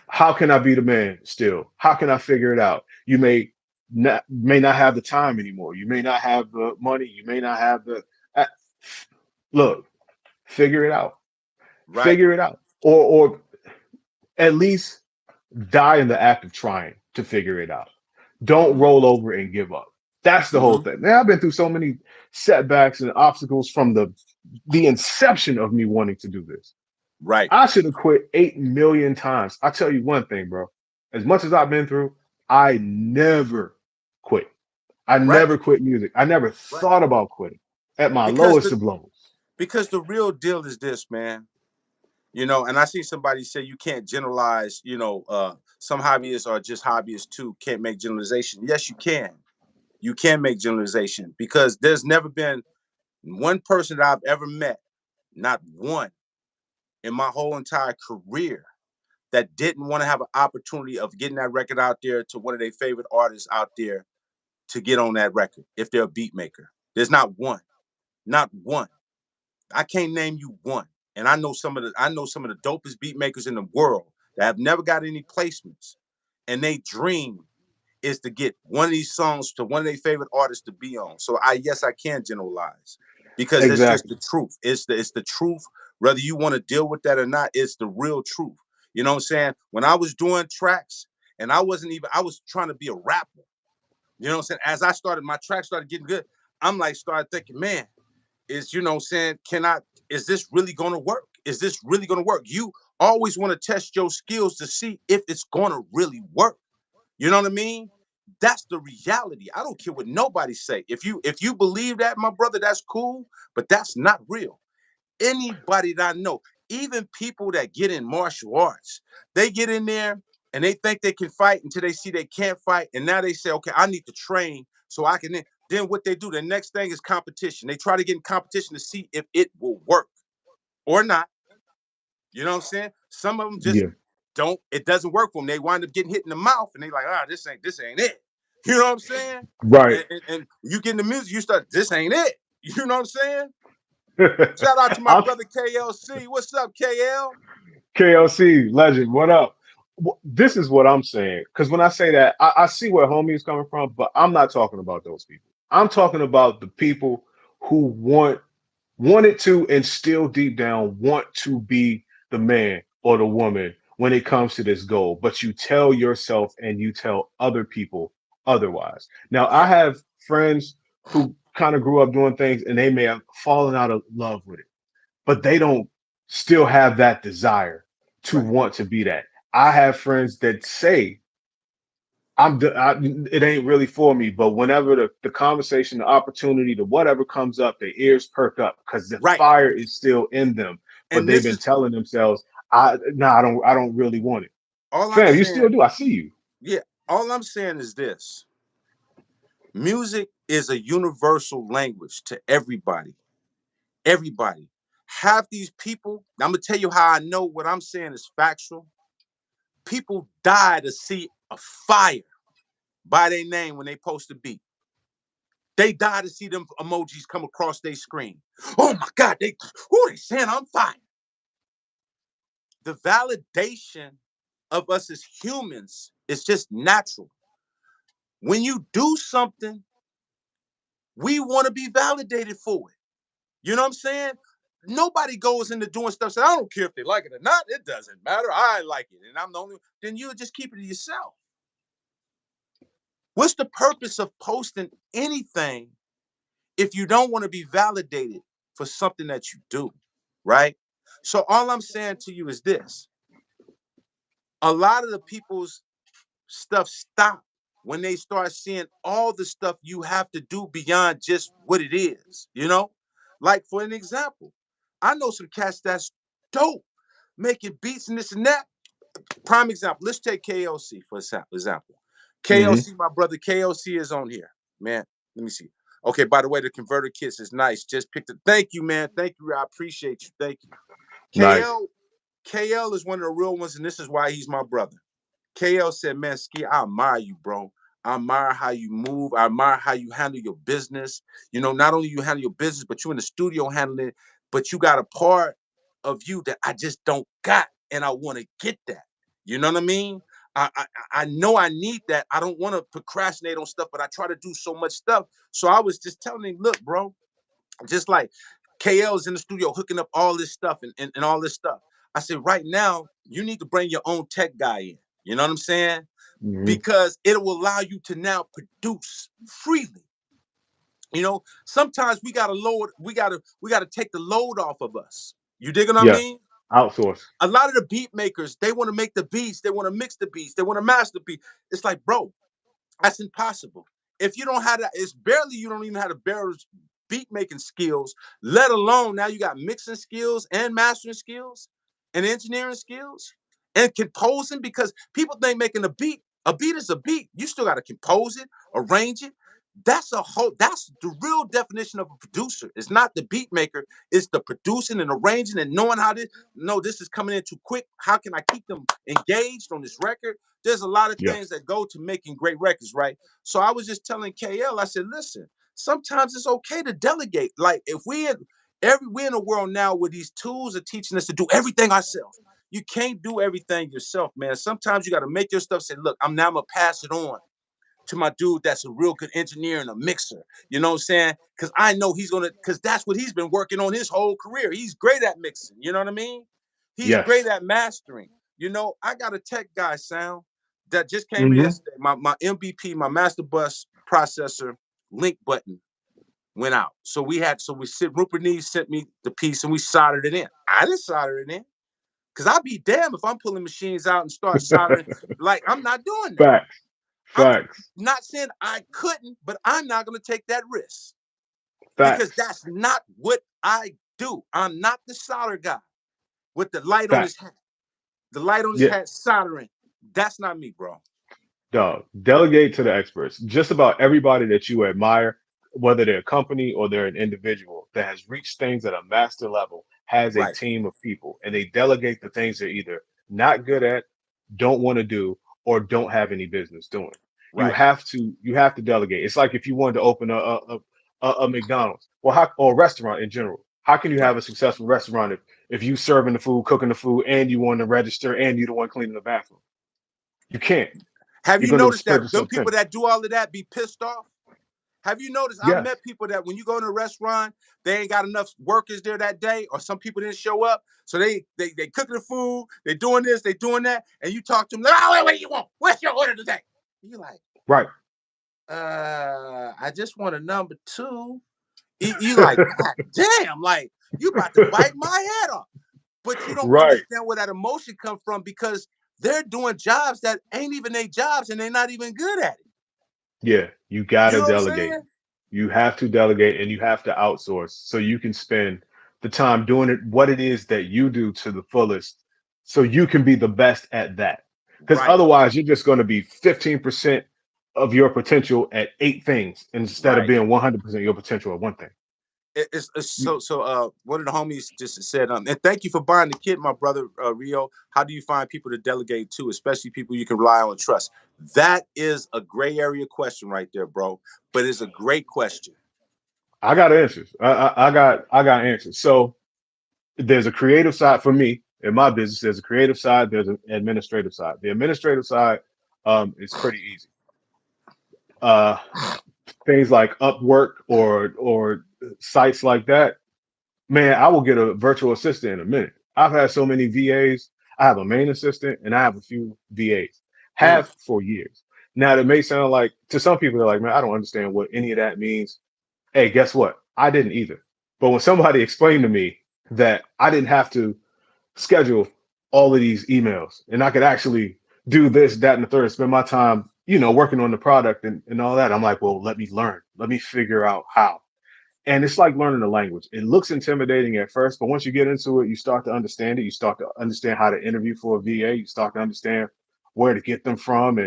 how can I be the man still? How can I figure it out? You may not have the time anymore. You may not have the money. You may not have the uh, look. Figure it out.
right.
Figure it out, or at least die in the act of trying to figure it out. Don't
Mm-hmm,
roll over and give up. That's the whole
mm-hmm,
thing. Man, I've been through so many setbacks and obstacles from the inception of me wanting to do this.
right,
I should have quit 8 million times. I tell you one thing, bro. As much as I've been through, I never quit. I
right,
never quit music. I never
right.
thought about quitting at my
Because
lowest
the
of lows.
because the real deal is this, man. And I see somebody say you can't generalize. Some hobbyists are just hobbyists too. Can't make generalization. Yes, you can. You can make generalization because there's never been one person that I've ever met, not one in my whole entire career, that didn't want to have an opportunity of getting that record out there to one of their favorite artists out there to get on that record if they're a beat maker. There's not one. Not one. I can't name you one. And I know some of the dopest beat makers in the world that have never got any placements. And they dream is to get one of these songs to one of their favorite artists to be on. So I can generalize because it's just
Exactly.
the truth. It's the truth. Whether you want to deal with that or not, it's the real truth. You know what I'm saying? When I was doing tracks and I was trying to be a rapper. You know what I'm saying? As my track started getting good, I'm like, started thinking, man, saying, is this really going to work? Is this really going to work? You always want to test your skills to see if it's going to really work. You know what I mean? That's the reality. I don't care what nobody say. If you believe that, my brother, that's cool, but that's not real. Anybody that I know, even people that get in martial arts, they get in there and they think they can fight until they see they can't fight. And now they say, okay, I need to train so I can then what they do, the next thing is competition. They try to get in competition to see if it will work or not. You know what I'm saying? Some of them just
Yeah.
it doesn't work for them. They wind up getting hit in the mouth and they like, this ain't it. You know what I'm saying?
Right.
And you get in the music, you start, this ain't it. You know what I'm saying? Shout out to my
I'll
brother KLC. What's up, KL?
KLC legend. What up? This is what I'm saying. Because when I say that, I see where homie is coming from, but I'm not talking about those people. I'm talking about the people who wanted to and still deep down want to be the man or the woman when it comes to this goal, but you tell yourself and you tell other people otherwise. Now, I
Yeah,
have friends who kind of grew up doing things and they may have fallen out of love with it, but they don't still have that desire to
right,
want to be that. I have friends that say it ain't really for me, but whenever the conversation, the opportunity, the whatever comes up, their ears perk up because the
right.
fire is still in them. But
And
they've
this
been
is
telling themselves, I don't really want it.
all I'm
Fam, you still
saying.
do. I see you.
Yeah, all I'm saying is this: music is a universal language to everybody. Everybody. Half these people, I'm gonna tell you how I know what I'm saying is factual. People die to see a fire by their name when they post a beat. They die to see them emojis come across their screen. Oh my God, they saying I'm fine. The validation of us as humans is just natural. When you do something, we want to be validated for it. You know what I'm saying? Nobody goes into doing stuff saying, I don't care if they like it or not. It doesn't matter. I like it. And I'm the only one. Then you just keep it to yourself. What's the purpose of posting anything if you don't want to be validated for something that you do? Right? So all I'm saying to you is this. A lot of the people's stuff stop when they start seeing all the stuff you have to do beyond just what it is, you know? Like for an example, I know some cats that's dope, making beats and this and that. Prime example, let's take KLC for example.
Hmm.
KLC, my brother KLC is on here. Man, let me see. Okay, by the way, the converter kits is nice. Just picked it. Thank you, man. Thank you. I appreciate you. Thank you.
Nice.
KL is one of the real ones, and this is why he's my brother. KL said, man, Ski, I admire you, bro. I admire how you move. I admire how you handle your business. You know, not only you handle your business, but you in the studio handling it, but you got a part of you that I just don't got. And I want to get that. You know what I mean? I know I need that. I don't want to procrastinate on stuff, but I try to do so much stuff. So I was just telling him, look, bro, just like KL is in the studio hooking up all this stuff and all this stuff. I said, right now, you need to bring your own tech guy in. You know what I'm saying?
Hmm.
Because it will allow you to now produce freely. You know, sometimes we gotta take the load off of us. You dig what I
Yes.
mean?
Outsource.
A lot of the beat makers, they want to make the beats, they want to mix the beats, they want to master the beat. It's like, bro, that's impossible. If you don't have that, it's barely you don't even have the bare beat making skills, let alone now you got mixing skills and mastering skills and engineering skills and composing because people think making a beat is a beat. You still got to compose it, arrange it. That's the real definition of a producer. It's not the beat maker, it's the producing and arranging and knowing how this no, this is coming in too quick. How can I keep them engaged on this record? There's a lot of
Yes.
things that go to making great records, right? So I was just telling KL, I said, listen, sometimes it's okay to delegate. Like if we're in a world now where these tools are teaching us to do everything ourselves. You can't do everything yourself, man. Sometimes you got to make your stuff say, look, I'm gonna pass it on to my dude that's a real good engineer and a mixer. You know what I'm saying? Because I know because that's what he's been working on his whole career. He's great at mixing. You know what I mean? He's great
Yes.
at mastering. You know, I got a tech guy sound that just came here
Hmm.
yesterday. My MVP, my master bus processor link button went out. Rupert Neves sent me the piece and we soldered it in. I didn't solder it in. Cause I'd be damned if I'm pulling machines out and start soldering. Like I'm not doing that.
Facts.
I'm
Facts.
not saying I couldn't, but I'm not going to take that risk because
Facts.
that's not what I do. I'm not the solder guy with the light on his
Facts.
hat. The light on his
Yeah.
hat soldering. That's not me, bro.
Dog, delegate to the experts. Just about everybody that you admire, whether they're a company or they're an individual that has reached things at a master level, has a
Right,
team of people and they delegate the things they're either not good at, don't want to do, or don't have any business doing.
right,
You have to delegate. It's like if you wanted to open a McDonald's or or a restaurant in general. How can you have
right.
a successful restaurant if you serving the food, cooking the food, and you want to register and you the one cleaning the bathroom? You can't.
Have
You're
you
going to
noticed
spread
that them
yourself
people
thin.
that do all of that be pissed off? Have you noticed? I've
Yes.
met people that when you go to a restaurant, they ain't got enough workers there that day, or some people didn't show up. So they cooking the food, they doing this, they doing that, and you talk to them like, oh, wait, what do you want? What's your order today? You like,
Right.
I just want a number two. You like, God damn, like you about to bite my head off. But you don't
Right.
understand where that emotion come from because they're doing jobs that ain't even their jobs and they're not even good at it.
Yeah. You
You
gotta
know what I'm
delegate.
saying?
You have to delegate and you have to outsource so you can spend the time doing it what it is that you do to the fullest so you can be the best at that. Because
Right,
otherwise you're just going to be 15% of your potential at eight things instead of
right.
being 100% your potential at one thing.
it's so. One of the homies just said, and thank you for buying the kit, my brother Rio. How do you find people to delegate to, especially people you can rely on and trust? That is a gray area question right there, bro. But it's a great question.
I got answers. I got answers. So there's a creative side for me in my business. There's a creative side. There's an administrative side. The administrative side is pretty easy. Uh, Things like Upwork or sites like that, man, I will get a virtual assistant in a minute. I've had so many VAs. I have a main assistant and I have a few VAs.
Mm,
Have for years. Now that may sound like to some people they're like, man, I don't understand what any of that means. Hey, guess what? I didn't either. But when somebody explained to me that I didn't have to schedule all of these emails and I could actually do this, that, and the third, spend my time, working on the product and all that. I'm like, well, let me learn. Let me figure out how. And it's like learning a language. It looks intimidating at first, but once you get into it, you start to understand it. You start to understand how to interview for a VA. You start to understand where to get them from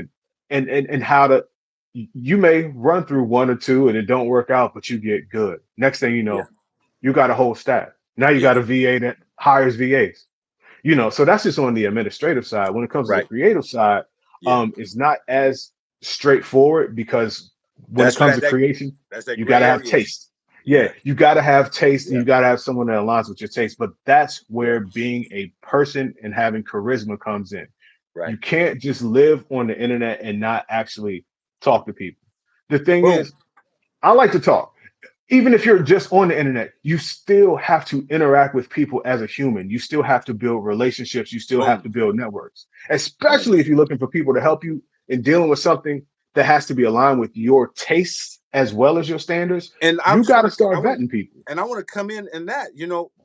and how to you may run through one or two and it don't work out, but you get good. Next thing you
yeah,
know, you got a whole staff. Now you
yeah,
got a VA that hires VAs. So that's just on the administrative side. When it comes to the
right,
creative side,
yeah.
it's not as straightforward because when it
That's
comes
that
to
that
creation,
that's that
you got
gray
to have
area.
taste. Yeah,
Yeah,
you got to have taste and
yeah,
you got to have someone that aligns with your taste. But that's
yeah.
where being a person and having charisma comes in.
Right.
You can't just live on the internet and not actually talk to people. The thing
Boom,
is, I like to talk. Even if you're just on the internet, you still have to interact with people as a human. You still have to build relationships. You still have
boom,
to build networks,
boom.
especially if you're looking for people to help you in dealing with something that has to be aligned with your tastes as well as your standards.
And I
You
just
got
want
to
to, I
start
want to,
vetting people.
and I want to come in that,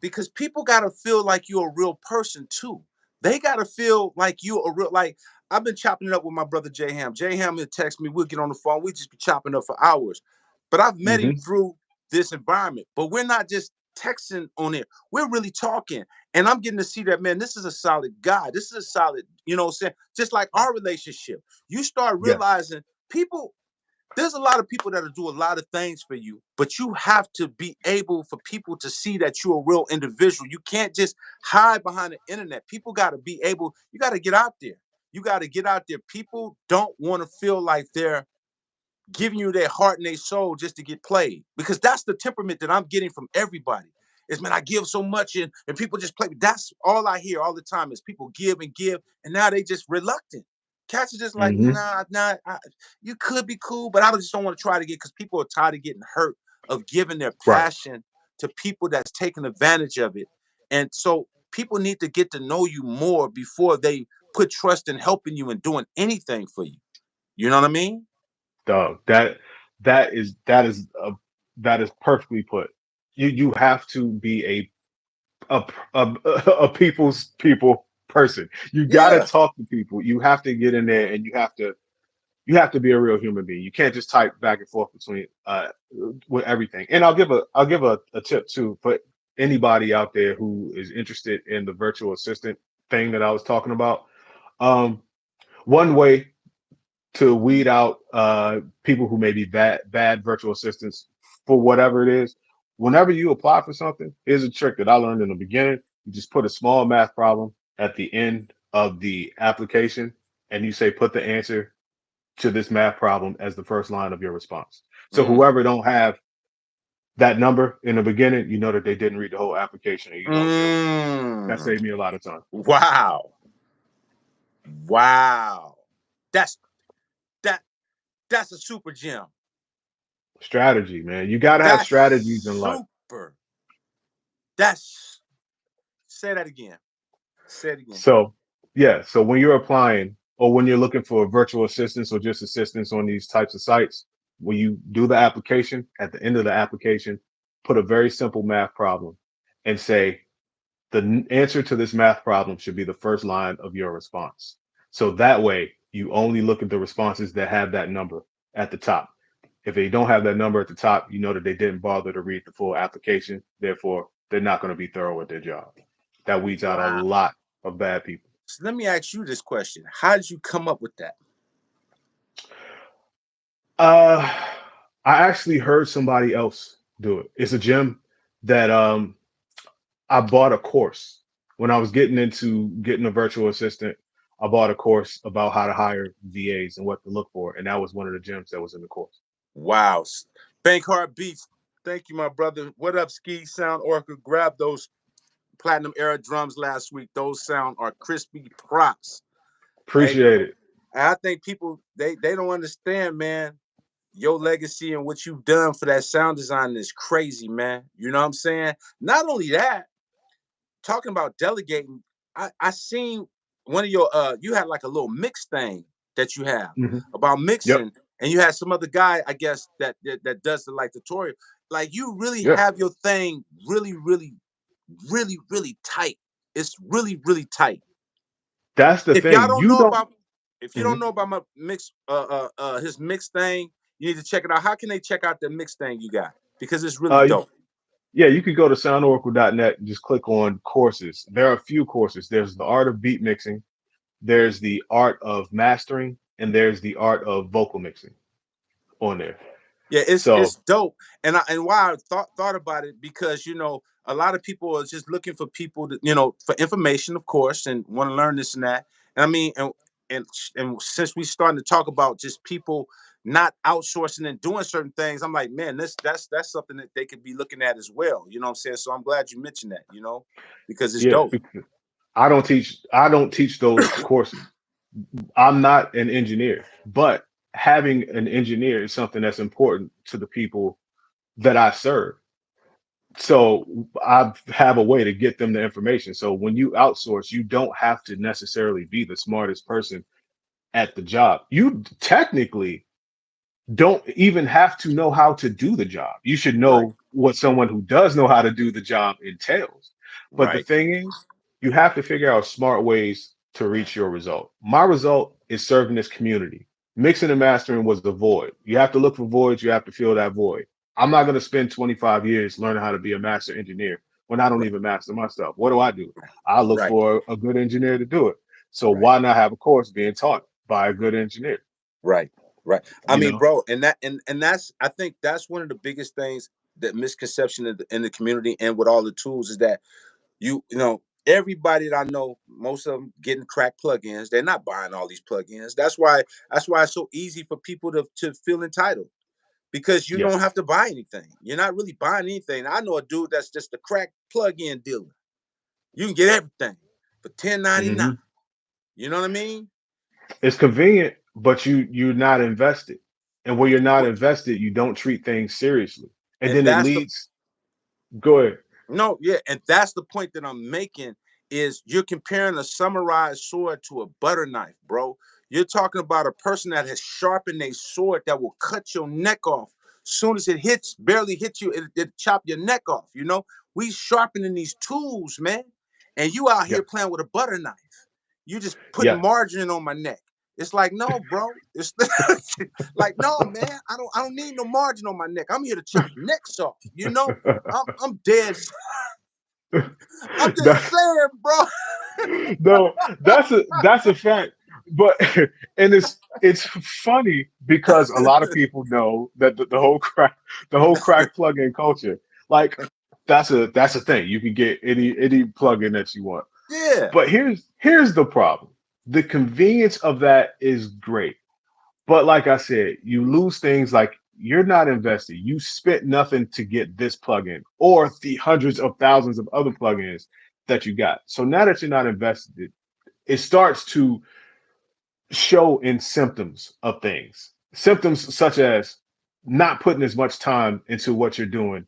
because people got to feel like you're a real person too. They got to feel like you're a real, like I've been chopping it up with my brother Jay Ham. Jay Ham will text me, we'll get on the phone, we just be chopping up for hours. But I've met him
Hmm.
through this environment. But we're not just texting on it, we're really talking. And I'm getting to see that, man, this is a solid guy. This is a solid, what I'm saying? Just like our relationship. You start
Yes.
realizing people, there's a lot of people that'll do a lot of things for you, but you have to be able for people to see that you're a real individual. You can't just hide behind the internet. People got to be able, you got to get out there. You got to get out there. People don't want to feel like they're giving you their heart and their soul just to get played, because that's the temperament that I'm getting from everybody. Is, man, I give so much and people just play. That's all I hear all the time is people give and give, and now they just reluctant. Cats are just like,
Hmm.
nah, you could be cool, but I just don't want to try to get, because people are tired of getting hurt, of giving their
Right.
passion to people that's taking advantage of it. And so people need to get to know you more before they put trust in helping you and doing anything for you. You know what I mean?
Dog. That is perfectly put. You have to be a people's people person. You got to
Yeah.
talk to people. You have to get in there and you have to be a real human being. You can't just type back and forth between with everything. And I'll give a tip too for anybody out there who is interested in the virtual assistant thing that I was talking about. Um, One way to weed out people who may be bad virtual assistants for whatever it is. Whenever you apply for something, here's a trick that I learned in the beginning. You just put a small math problem at the end of the application, and you say put the answer to this math problem as the first line of your response. So
Mm.
whoever don't have that number in the beginning, you know that they didn't read the whole application and you don't deal with it. That
Mm.
saved me a lot of time.
Wow. Wow. That's that that's a super gem.
Strategy, man. You got to have
That's
strategies in life.
super. That's say that again. Say it again.
So, yeah. So when you're applying or when you're looking for virtual assistants or just assistants on these types of sites, when you do the application, at the end of the application, put a very simple math problem and say the answer to this math problem should be the first line of your response. So that way, you only look at the responses that have that number at the top. If they don't have that number at the top, you know that they didn't bother to read the full application. Therefore, they're not going to be thorough at their job. That weeds out a
Wow.
lot of bad people.
So let me ask you this question. How did you come up with that?
Uh, I actually heard somebody else do it. It's a gym. that I bought a course when I was getting into getting a virtual assistant. I bought a course about how to hire VAs and what to look for, and that was one of the gems that was in the course.
Wow. Bank Hard Beats. Thank you, my brother. What up, Ski Sound Orca? Grab those platinum era drums last week. Those sound are crispy props. Hey,
Appreciate it.
I think people they don't understand, man. Your legacy and what you've done for that sound design is crazy, man. You know what I'm saying? Not only that, talking about delegating, I seen one of your you had like a little mix thing that you have
Hmm.
about
Yep.
mixing, and you had some other guy, I guess, that does the like tutorial. Like you really
Yeah.
have your thing really tight. It's really tight.
That's the
If y'all
thing.
don't
You
know
don't.
about if you don't
Mhm.
know about my mix his mix thing, you need to check it out. How can they check out the mix thing you got? Because it's really
Uh,
dope.
yeah, you could go to soundoracle.net and just click on courses. There are a few courses. There's the art of beat mixing, there's the art of mastering, and there's the art of vocal mixing on there.
Yeah,
So
it's dope. And why I thought about it, because a lot of people are just looking for people to, for information, of course, and want to learn this and that. And I mean, and and since we starting to talk about just people not outsourcing and doing certain things, I'm like, man, that's something that they could be looking at as well. You know what I'm saying? So I'm glad you mentioned that, because it's
yeah,
dope.
I don't teach those courses. I'm not an engineer, but having an engineer is something that's important to the people that I serve. So I have a way to get them the information. So when you outsource, you don't have to necessarily be the smartest person at the job. You technically don't even have to know how to do the job. You should
Right,
know what someone who does know how to do the job entails. But the
right,
thing is, you have to figure out smart ways to reach your result. My result is serving this community. Mixing and mastering was the void. You have to look for voids, you have to fill that void. I'm not going to spend 25 years learning how to be a master engineer when I don't
right,
even master my stuff. What do? I look
right,
for a good engineer to do it. So
right.
why not have a course being taught by a good engineer?
Right, right. I
You
mean,
know?
bro, and that's I think that's one of the biggest things, that misconception in the community and with all the tools, is that everybody that I know, most of them getting crack plugins. They're not buying all these plugins. That's why it's so easy for people to feel entitled, because you
Yeah.
don't have to buy anything. You're not really buying anything. I know a dude that's just a crack plug-in dealer. You can get everything for 10.99.
Hmm.
You know what I mean?
It's convenient, but you're not invested. And where you're not
What
invested, you don't treat things seriously. And
and
then it
that's the
leads, go ahead.
No, yeah, and that's the point that I'm making, is you're comparing a summarized sword to a butter knife, bro. You're talking about a person that has sharpened a sword that will cut your neck off. Soon as it hits, barely hit you, it chop your neck off. We sharpening these tools, man, and you out
Yeah.
here playing with a butter knife. You just putting
Yeah.
margarine on my neck. It's like, no, bro. It's like, no, man. I don't need no margin on my neck. I'm here to chop necks off. I'm dead. I'm just
That,
saying, bro.
no, that's a fact. But and it's funny because a lot of people know that the whole crack plug-in culture, like that's a thing. You can get any plug-in that you want.
Yeah,
But here's the problem. The convenience of that is great. But like I said, you lose things like you're not invested. You spent nothing to get this plugin or the hundreds of thousands of other plugins that you got. So now that you're not invested, it starts to show in symptoms of things. Symptoms such as not putting as much time into what you're doing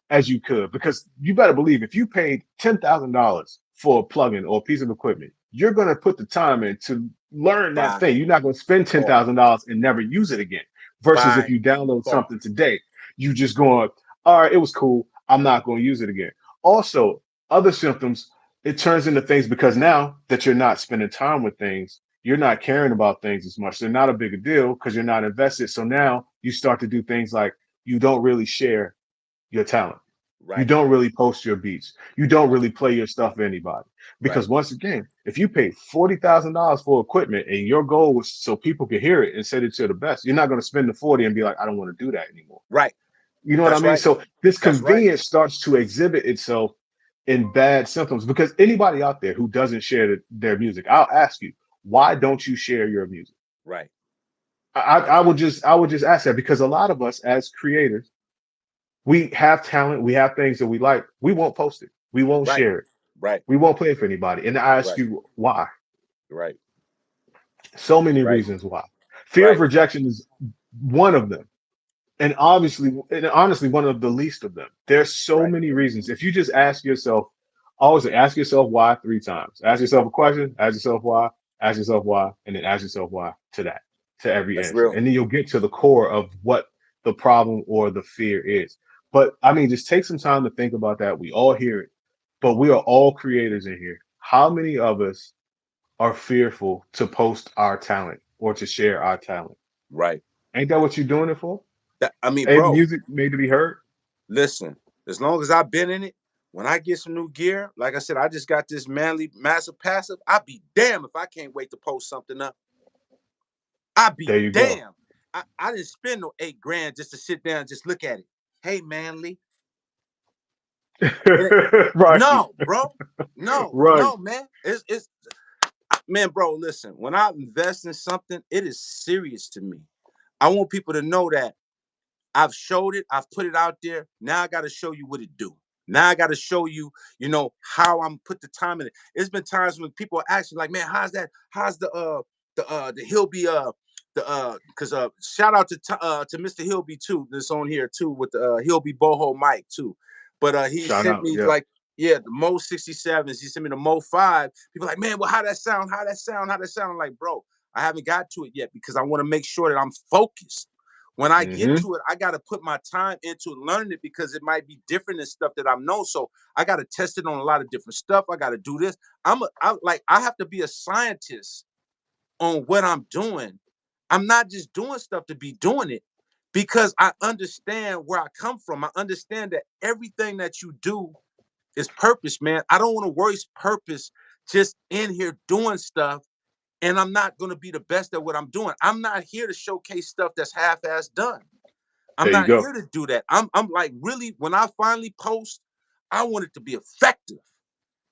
as you could. Because you better believe if you paid $10,000 for a plugin or a piece of equipment, you're going to put the time in to learn that
by
thing. You're not going to spend
far,
$10,000 and never use it again. Versus if
by
you download
far.
something today, you just going, all right, it was cool. I'm not going to use it again. Also, other symptoms, it turns into things because now that you're not spending time with things, you're not caring about things as much. They're not a big a deal because you're not invested. So now you start to do things like you don't really share your talent. You
Right,
don't really post your beats. You don't
right,
really play your stuff for anybody.
right,
Because once again, if you paid $40,000 for equipment and your goal was so people could hear it and set it to the best, you're not going to spend the 40 and be like, I don't want to do that anymore.
right.
You know what I
That's
mean?
right.
So this
That's right.
convenience starts to exhibit itself in bad symptoms because anybody out there who doesn't share their music, I'll ask you, why don't you share your music?
Right.
I would just ask that because a lot of us as creators, we have talent, we have things that we like, we won't post it, we won't
Right.
share it,
Right.
we won't play it for anybody. And I ask
Right.
you why.
Right.
So many
Right.
reasons why. Fear of
Right.
rejection is one of them. And honestly, one of the least of them. There's so
Right.
many reasons. If you just ask yourself, always ask yourself why 3 times. Ask yourself a question, ask yourself why, and then ask yourself why to that, to every
That's
answer.
real.
And then you'll get to the core of what the problem or the fear is. But I mean, just take some time to think about that. We all hear it, but we are all creators in here. How many of us are fearful to post our talent or to share our talent?
Right.
Ain't that what you're doing it for?
I mean,
Ain't
bro,
music made to be heard?
listen, as long as I've been in it, when I get some new gear, like I said, I just got this manly massive passive. I'd be damn if I can't wait to post something up. I'd be
There you go.
damn. I didn't spend no 8 grand just to sit down and just look at it. Hey, manly. It-
Right,
no, bro. No,
right.
no, man. It's man, bro. Listen, when I invest in something, it is serious to me. I want people to know that I've showed it. I've put it out there. Now I got to show you what it do. Now I got to show you, how I'm put the time in it. It's been times when people are asking, like, man, how's that? How's the Hilby because shout out to Mr. Hilby too. That's on here too with the Hilby boho mic too. But he
Shout
sent
out.
me
Yeah.
like the Mo 67s. He sent me the Mo 5. People like, man, well, how that sound? How that sound? How that sound? I'm like, bro, I haven't got to it yet because I want to make sure that I'm focused. When I get
Hmm.
to it, I got to put my time into learning it because it might be different than stuff that I've known. So I got to test it on a lot of different stuff. I got to do this. I have to be a scientist on what I'm doing. I'm not just doing stuff to be doing it because I understand where I come from. I understand that everything that you do is purpose, man. I don't want to waste purpose just in here doing stuff and I'm not going to be the best at what I'm doing. I'm not here to showcase stuff that's half-ass done. I'm
There you
not
go.
here to do that. I'm like really when I finally post, I want it to be effective.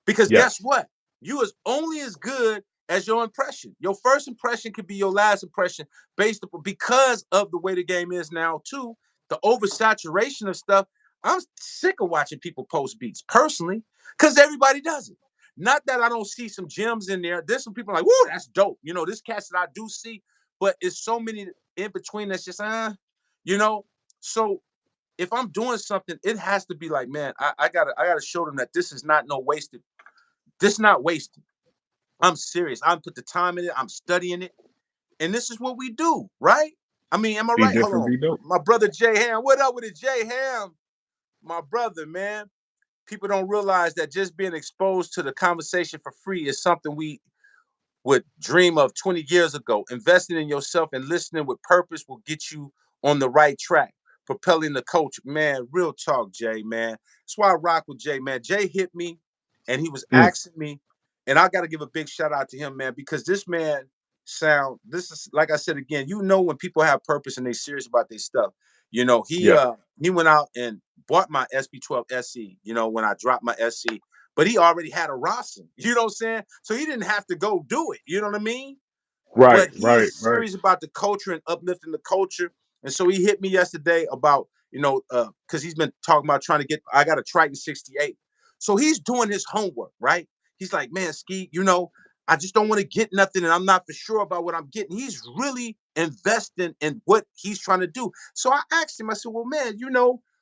Because guess
Yes.
what? You is only as good as your impression. Your first impression could be your last impression based upon because of the way the game is now, too. The oversaturation of stuff. I'm sick of watching people post beats personally, because everybody does it. Not that I don't see some gems in there. There's some people like, whoa, that's dope. This cast that I do see, but it's so many in between that's just you know. So if I'm doing something, it has to be like, man, I gotta show them that this is not no wasted this not wasted. I'm serious. I'm put the time in it. I'm studying it. And this is what we do, right? I mean, am I
Be
right? Hold
different,
on.
be dope.
My brother Jay Ham. What up with it, Jay Ham? My brother, man. People don't realize that just being exposed to the conversation for free is something we would dream of 20 years ago. Investing in yourself and listening with purpose will get you on the right track, propelling the culture. Man, real talk, Jay, man. That's why I rock with Jay, man. Jay hit me and he was
Mm,
asking me, and I got to give a big shout out to him, man, because this man this is like I said again, when people have purpose and they serious about their stuff. He
yeah.
he went out and bought my SB12 SE, when I dropped my SE, but he already had a roster. You know what I'm saying? So he didn't have to go do it. You know what I mean?
Right,
But he
right,
is
right.
serious about the culture and uplifting the culture. And so he hit me yesterday about, because he's been talking about trying to get, I got a Triton 68. So he's doing his homework, right? He's like, man, Ski, I just don't want to get nothing and I'm not for sure about what I'm getting. He's really investing in what he's trying to do. So I asked him, I said, well, man,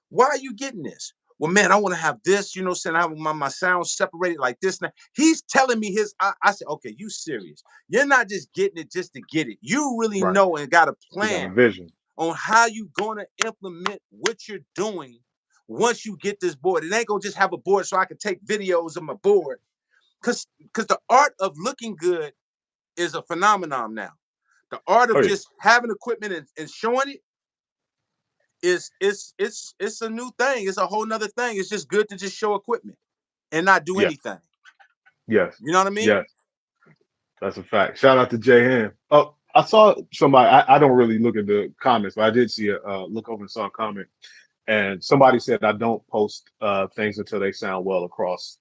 why are you getting this? Well, man, I want to have this, saying I have my sound separated like this. Now he's telling me I said, okay, you serious. You're not just getting it just to get it. You really
Right.
know and got a
You got a
plan
vision.
on how you gonna implement what you're doing once you get this board. It ain't gonna just have a board so I can take videos of my board. Cause the art of looking good is a phenomenon now. The art
Oh
of
yeah.
just having equipment and showing it is it's a new thing. It's a whole nother thing. It's just good to just show equipment and not do
Yeah.
anything.
Yes.
You know what I mean?
Yes. That's a fact. Shout out to Jay Ham. Oh, I saw somebody. I don't really look at the comments, but I did see a look over and saw a comment. And somebody said I don't post things until they sound well across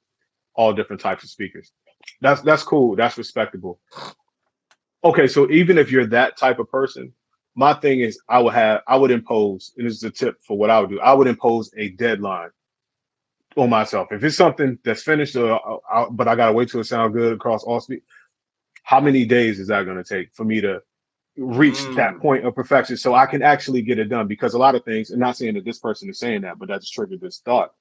all different types of speakers. That's cool. That's respectable. Okay, so even if you're that type of person, my thing is I would impose, and this is a tip for what I would do. I would impose a deadline on myself. If it's something that's finished, but I gotta wait till it sound good across all speed. How many days is that gonna take for me to reach that
Mm,
point of perfection so I can actually get it done? Because a lot of things, and not saying that this person is saying that, but that just triggered this thought.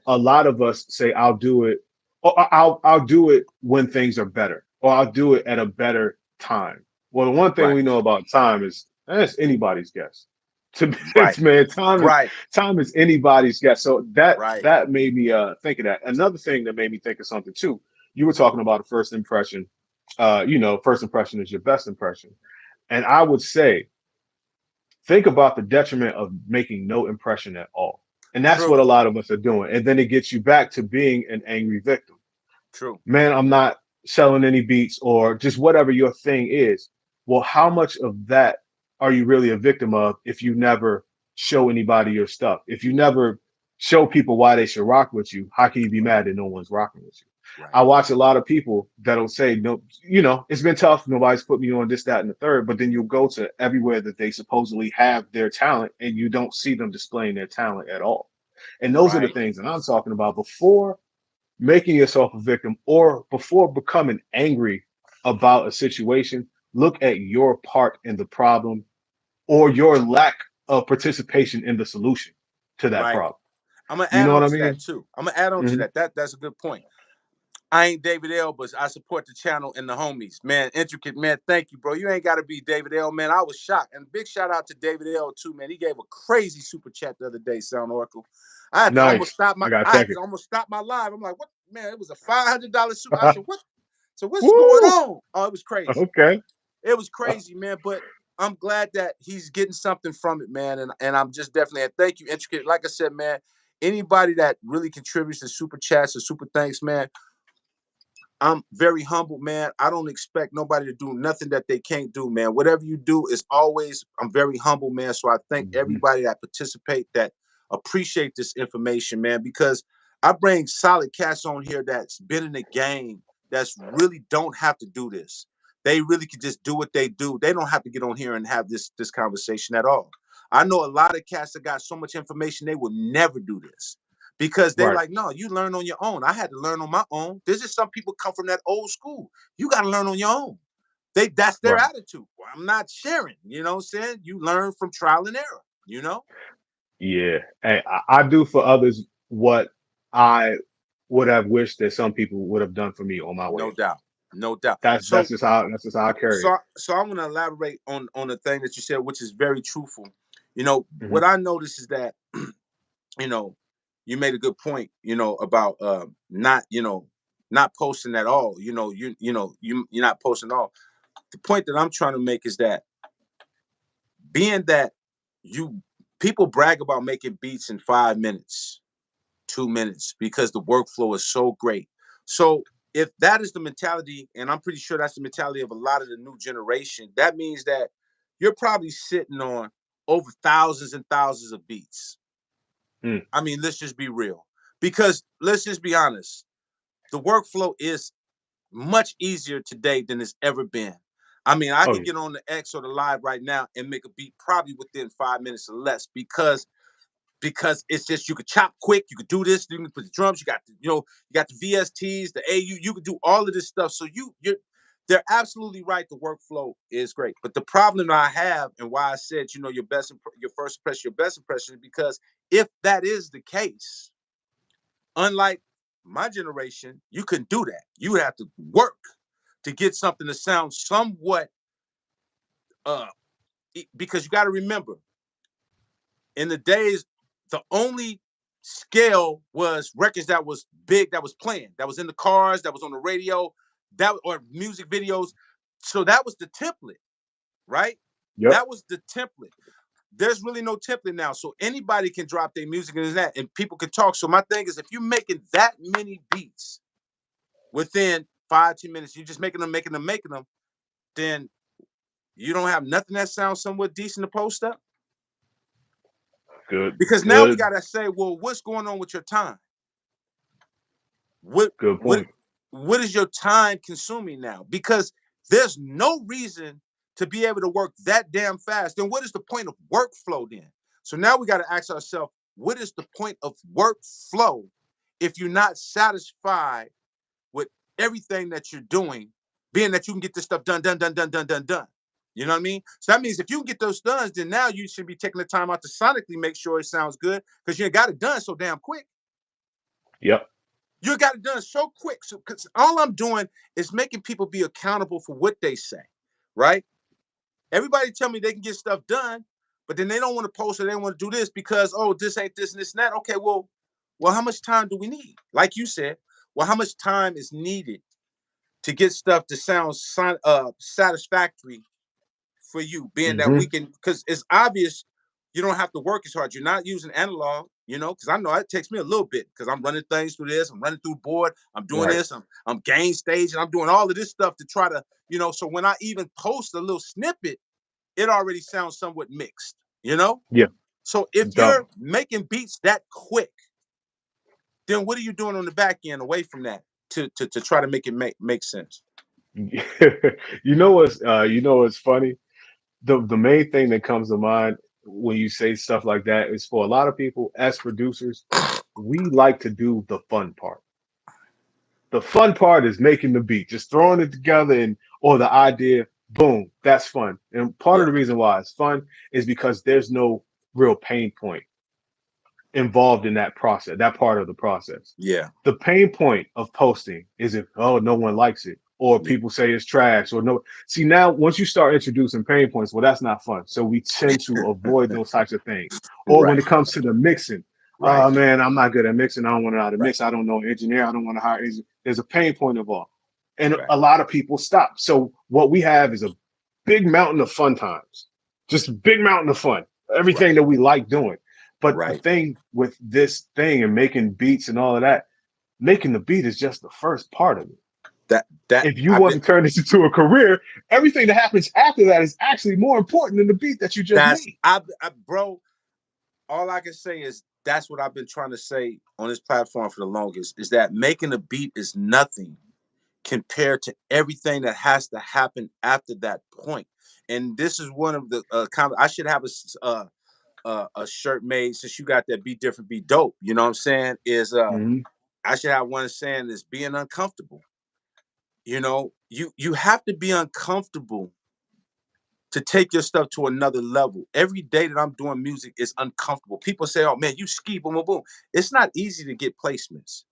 A lot of us say I'll do it, or I'll do it when things are better, or I'll do it at a better time. Well, the one thing
right,
we know about time is that's anybody's guess. To
right,
man,
right,
time is anybody's guess. So
right.
that made me think of that. Another thing that made me think of something too. You were talking about a first impression. First impression is your best impression, and I would say think about the detriment of making no impression at all. And that's what
True,
a lot of us are doing. And then it gets you back to being an angry victim.
true.
Man, I'm not selling any beats or just whatever your thing is. Well, how much of that are you really a victim of if you never show anybody your stuff? If you never show people why they should rock with you, how can you be
Right,
mad that no one's rocking with you? I
right,
watch a lot of people that'll say, no, it's been tough. Nobody's put me on this, that, and the third. But then you'll go to everywhere that they supposedly have their talent and you don't see them displaying their talent at all. And those are the
right,
things that I'm talking about before making yourself a victim or before becoming angry about a situation. Look at your part in the problem or your lack of participation in the solution to that
right.
problem.
I'm gonna
You
add
know
on
what I
to that
mean?
too. I'm gonna add on to
Hmm.
that. That's a good point. I ain't David L, but I support the channel and the homies. Man, intricate man. Thank you, bro. You ain't gotta be David L, man. I was shocked. And big shout out to David L too, man. He gave a crazy super chat the other day, Sound Oracle.
Nice. I gotta
I had
check
to
it.
almost stop my live. I'm like, what man, it was a $500 super. I said, what? So what's going
Woo!
on? Oh, it was crazy.
Okay.
It was crazy, man. But I'm glad that he's getting something from it, man. And I'm just definitely and thank you, intricate. Like I said, man, anybody that really contributes to super chats or super thanks, man, I'm very humble, man. I don't expect nobody to do nothing that they can't do, man. Whatever you do is always, I'm very humble, man. So I thank
Mhm.
everybody that participate, that appreciate this information, man, because I bring solid cats on here that's been in the game, that's really don't have to do this. They really could just do what they do. They don't have to get on here and have this conversation at all. I know a lot of cats that got so much information, they will never do this because they
Right.
like, no, you learn on your own. I had to learn on my own. There's just some people come from that old school. You got to learn on your own. That's their
Right.
attitude. Well, I'm not sharing. You know what I'm saying? You learn from trial and error. You know,
Yeah. Hey, I do for others what I would have wished that some people would have done for me on my way
no
up.
doubt, no doubt.
That's just how I carry it.
So I'm gonna elaborate on the thing that you said, which is very truthful. You know,
Hmm.
what I notice is that you know, you made a good point. You know about not not posting at all. You're not posting at all. The point that I'm trying to make is that being that you people brag about making beats in 5 minutes, 2 minutes, because the workflow is so great. So if that is the mentality, and I'm pretty sure that's the mentality of a lot of the new generation, that means that you're probably sitting on over thousands and thousands of beats.
Mm.
I mean, let's just be real. Because let's just be honest, the workflow is much easier today than it's ever been. I mean, I
Oh
could
yeah.
get on the X or the live right now and make a beat probably within 5 minutes or less because it's just you could chop quick, you could do this, you can put the drums, you got you got the VSTs, the AU, you could do all of this stuff. So they're absolutely right. The workflow is great, but the problem that I have and why I said your first impression, your best impression is because if that is the case, unlike my generation, you couldn't do that. You would have to work to get something to sound somewhat uh because you got to remember in the days the only scale was records that was big, that was playing, that was in the cars, that was on the radio, that or music videos. So that was the template, right?
Yep.
That was the template. There's really no template now. So anybody can drop their music and that and people can talk. So my thing is if you're making that many beats within 5, 10 minutes, you're just making them, then you don't have nothing that sounds somewhat decent to post up.
Good.
Because now we
Good.
gotta say, well, what's going on with your time? What
Good
what
point.
what is your time consuming now? Because there's no reason to be able to work that damn fast. Then what is the point of workflow then? So now we got to ask ourselves, what is the point of workflow if you're not satisfied with everything that you're doing, being that you can get this stuff done, done, done, done, done, done, done. You know what I mean? So that means if you can get those done, then now you should be taking the time out to sonically make sure it sounds good because you got it done so damn quick.
Yep.
You got it done so quick. So, because all I'm doing is making people be accountable for what they say, right? Everybody tell me they can get stuff done, but then they don't want to post or they want to do this because, oh, this ain't this and this and that. Okay, well, how much time do we need? Like you said, well, how much time is needed to get stuff to sound satisfactory for you, being that we
Hmm.
can, because it's obvious you don't have to work as hard. You're not using analog, because I know it takes me a little bit because I'm running things through this, I'm running through board, I'm doing
Right.
this, I'm gain stage, and I'm doing all of this stuff to try to, so when I even post a little snippet, it already sounds somewhat mixed, you know?
Yeah.
So if
Dumb.
you're making beats that quick, then what are you doing on the back end away from that to try to make it make sense?
You know what's funny? The main thing that comes to mind when you say stuff like that is for a lot of people as producers, we like to do the fun part. The fun part is making the beat, just throwing it together and or the idea, boom, that's fun. And part of
Yeah,
the reason why it's fun is because there's no real pain point involved in that process, that part of the process.
yeah,
The pain point of posting is if, oh, no one likes it, or
yeah.
people say it's trash, or no. See, now once you start introducing pain points, well, that's not fun. So we tend to avoid those types of things. Or when
Right,
it comes to the mixing,
right,
oh man, I'm not good at mixing. I don't want to know how to
right,
mix. I don't know an engineer. I don't want to hire. There's a pain point involved. And
right,
a lot of people stop. So what we have is a big mountain of fun times, just a big mountain of fun,
right,
everything that we like doing. But the
right.
thing with this thing and making beats and all of that, making the beat is just the first part of it.
That
If you
I've
want
been
to turn this into a career, everything that happens after that is actually more important than the beat that you just
that's
made.
bro. All I can say is that's what I've been trying to say on this platform for the longest is that making a beat is nothing compared to everything that has to happen after that point. And this is one of the I should have a shirt made since you got that be different, be dope. You know what I'm saying? Is
Hmm.
I should have one saying is being uncomfortable. You have to be uncomfortable to take your stuff to another level. Every day that I'm doing music is uncomfortable. People say, "Oh man, you ski boom boom boom." It's not easy to get placements.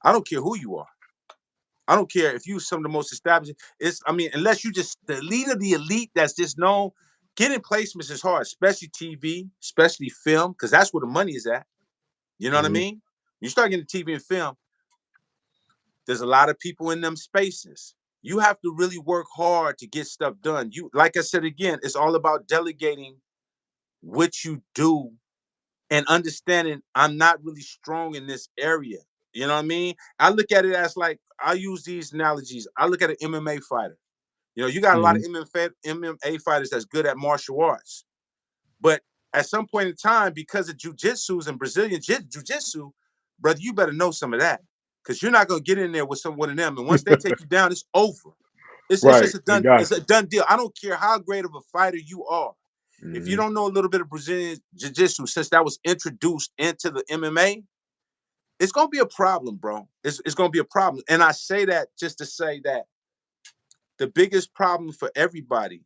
I don't care who you are. I don't care if you some of the most established. Unless you just the elite of the elite that's just known, getting placements is hard, especially TV, especially film, because that's where the money is at. You know what I
Hmm.
mean? You start getting TV and film, there's a lot of people in them spaces. You have to really work hard to get stuff done. You, like I said again, it's all about delegating what you do and understanding I'm not really strong in this area. You know what I mean? I look at it as like I use these analogies. I look at an MMA fighter. You got a lot of
Hmm.
MMA fighters that's good at martial arts, but at some point in time, because of jujitsus and Brazilian jiu-jitsu, brother, you better know some of that because you're not gonna get in there with one of them, and once they take you down, it's over. It's
Right.
just a
They
done it's
got
a done deal. I don't care how great of a fighter you are. If you
you.
don't know a little bit of Brazilian jiu-jitsu, since that was introduced into the MMA, it's gonna be a problem, bro. It's gonna be a problem. And I say that just to say that the biggest problem for everybody,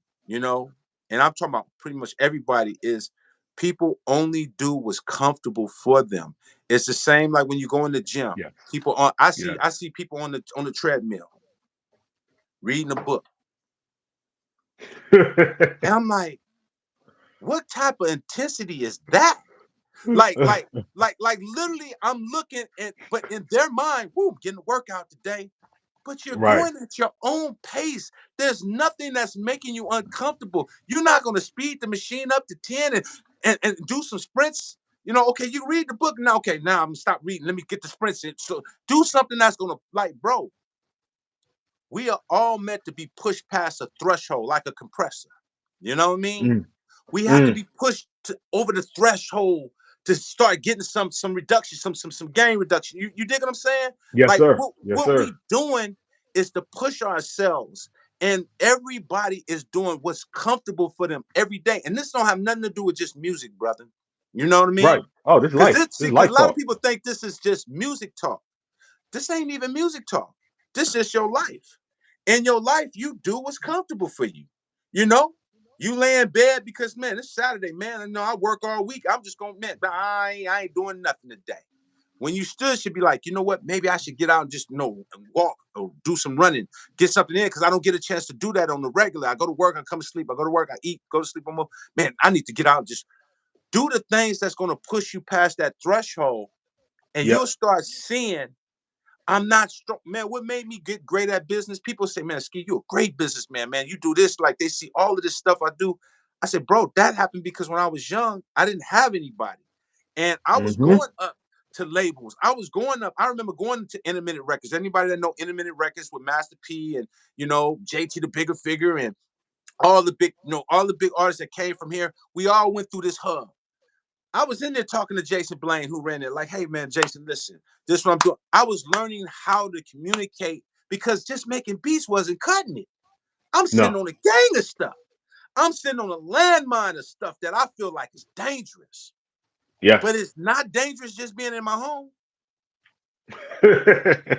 and I'm talking about pretty much everybody, is people only do what's comfortable for them. It's the same like when you go in the gym.
Yes.
People on I see
Yes.
I see people on the treadmill reading a book. And I'm like, what type of intensity is that? Like, like, like literally, I'm looking at, but in their mind, whoo, getting a workout today. But you're
Right.
going at your own pace. There's nothing that's making you uncomfortable. You're not going to speed the machine up to 10 and do some sprints. Okay, you read the book now. Okay, now I'm gonna stop reading. Let me get the sprints in. So do something that's gonna bro. We are all meant to be pushed past a threshold like a compressor. You know what I mean?
Mm.
We have to
Mm.
be pushed over the threshold to start getting some reduction, some gain reduction. You dig what I'm saying?
Yes,
Like
sir. Yes,
what
sir.
we doing is to push ourselves, and everybody is doing what's comfortable for them every day. And this don't have nothing to do with just music, brother. You know what I
Right.
mean?
Oh, this
Because
life. This is
because a
life
lot of
talk.
people think this is just music talk. This ain't even music talk. This is your life. In your life, you do what's comfortable for you. You know, you lay in bed because man, it's Saturday, man. I know I work all week. I'm just gonna man, I ain't doing nothing today. When you stood, should be like, you know what? Maybe I should get out and just walk or do some running, get something in because I don't get a chance to do that on the regular. I go to work, I come to sleep. I go to work, I eat, go to sleep. Man, I need to get out and just do the things that's going to push you past that threshold, and
Yep.
you'll start seeing I'm not strong. Man, what made me get great at business? People say, man, Ski, you're a great businessman, man. You do this, like they see all of this stuff I do. I said, bro, that happened because when I was young, I didn't have anybody. And I was
Hmm.
going up to labels. I was going up. I remember going to Intermittent Records. Anybody that know Intermittent Records with Master P and, JT the Bigger Figure and all the big artists that came from here, we all went through this hub. I was in there talking to Jason Blaine, who ran it, like, hey man, Jason, listen, this is what I'm doing. I was learning how to communicate because just making beats wasn't cutting it. I'm sitting
No.
on a gang of stuff. I'm sitting on a landmine of stuff that I feel like is dangerous. But
Yes.
it's not dangerous just being in my home.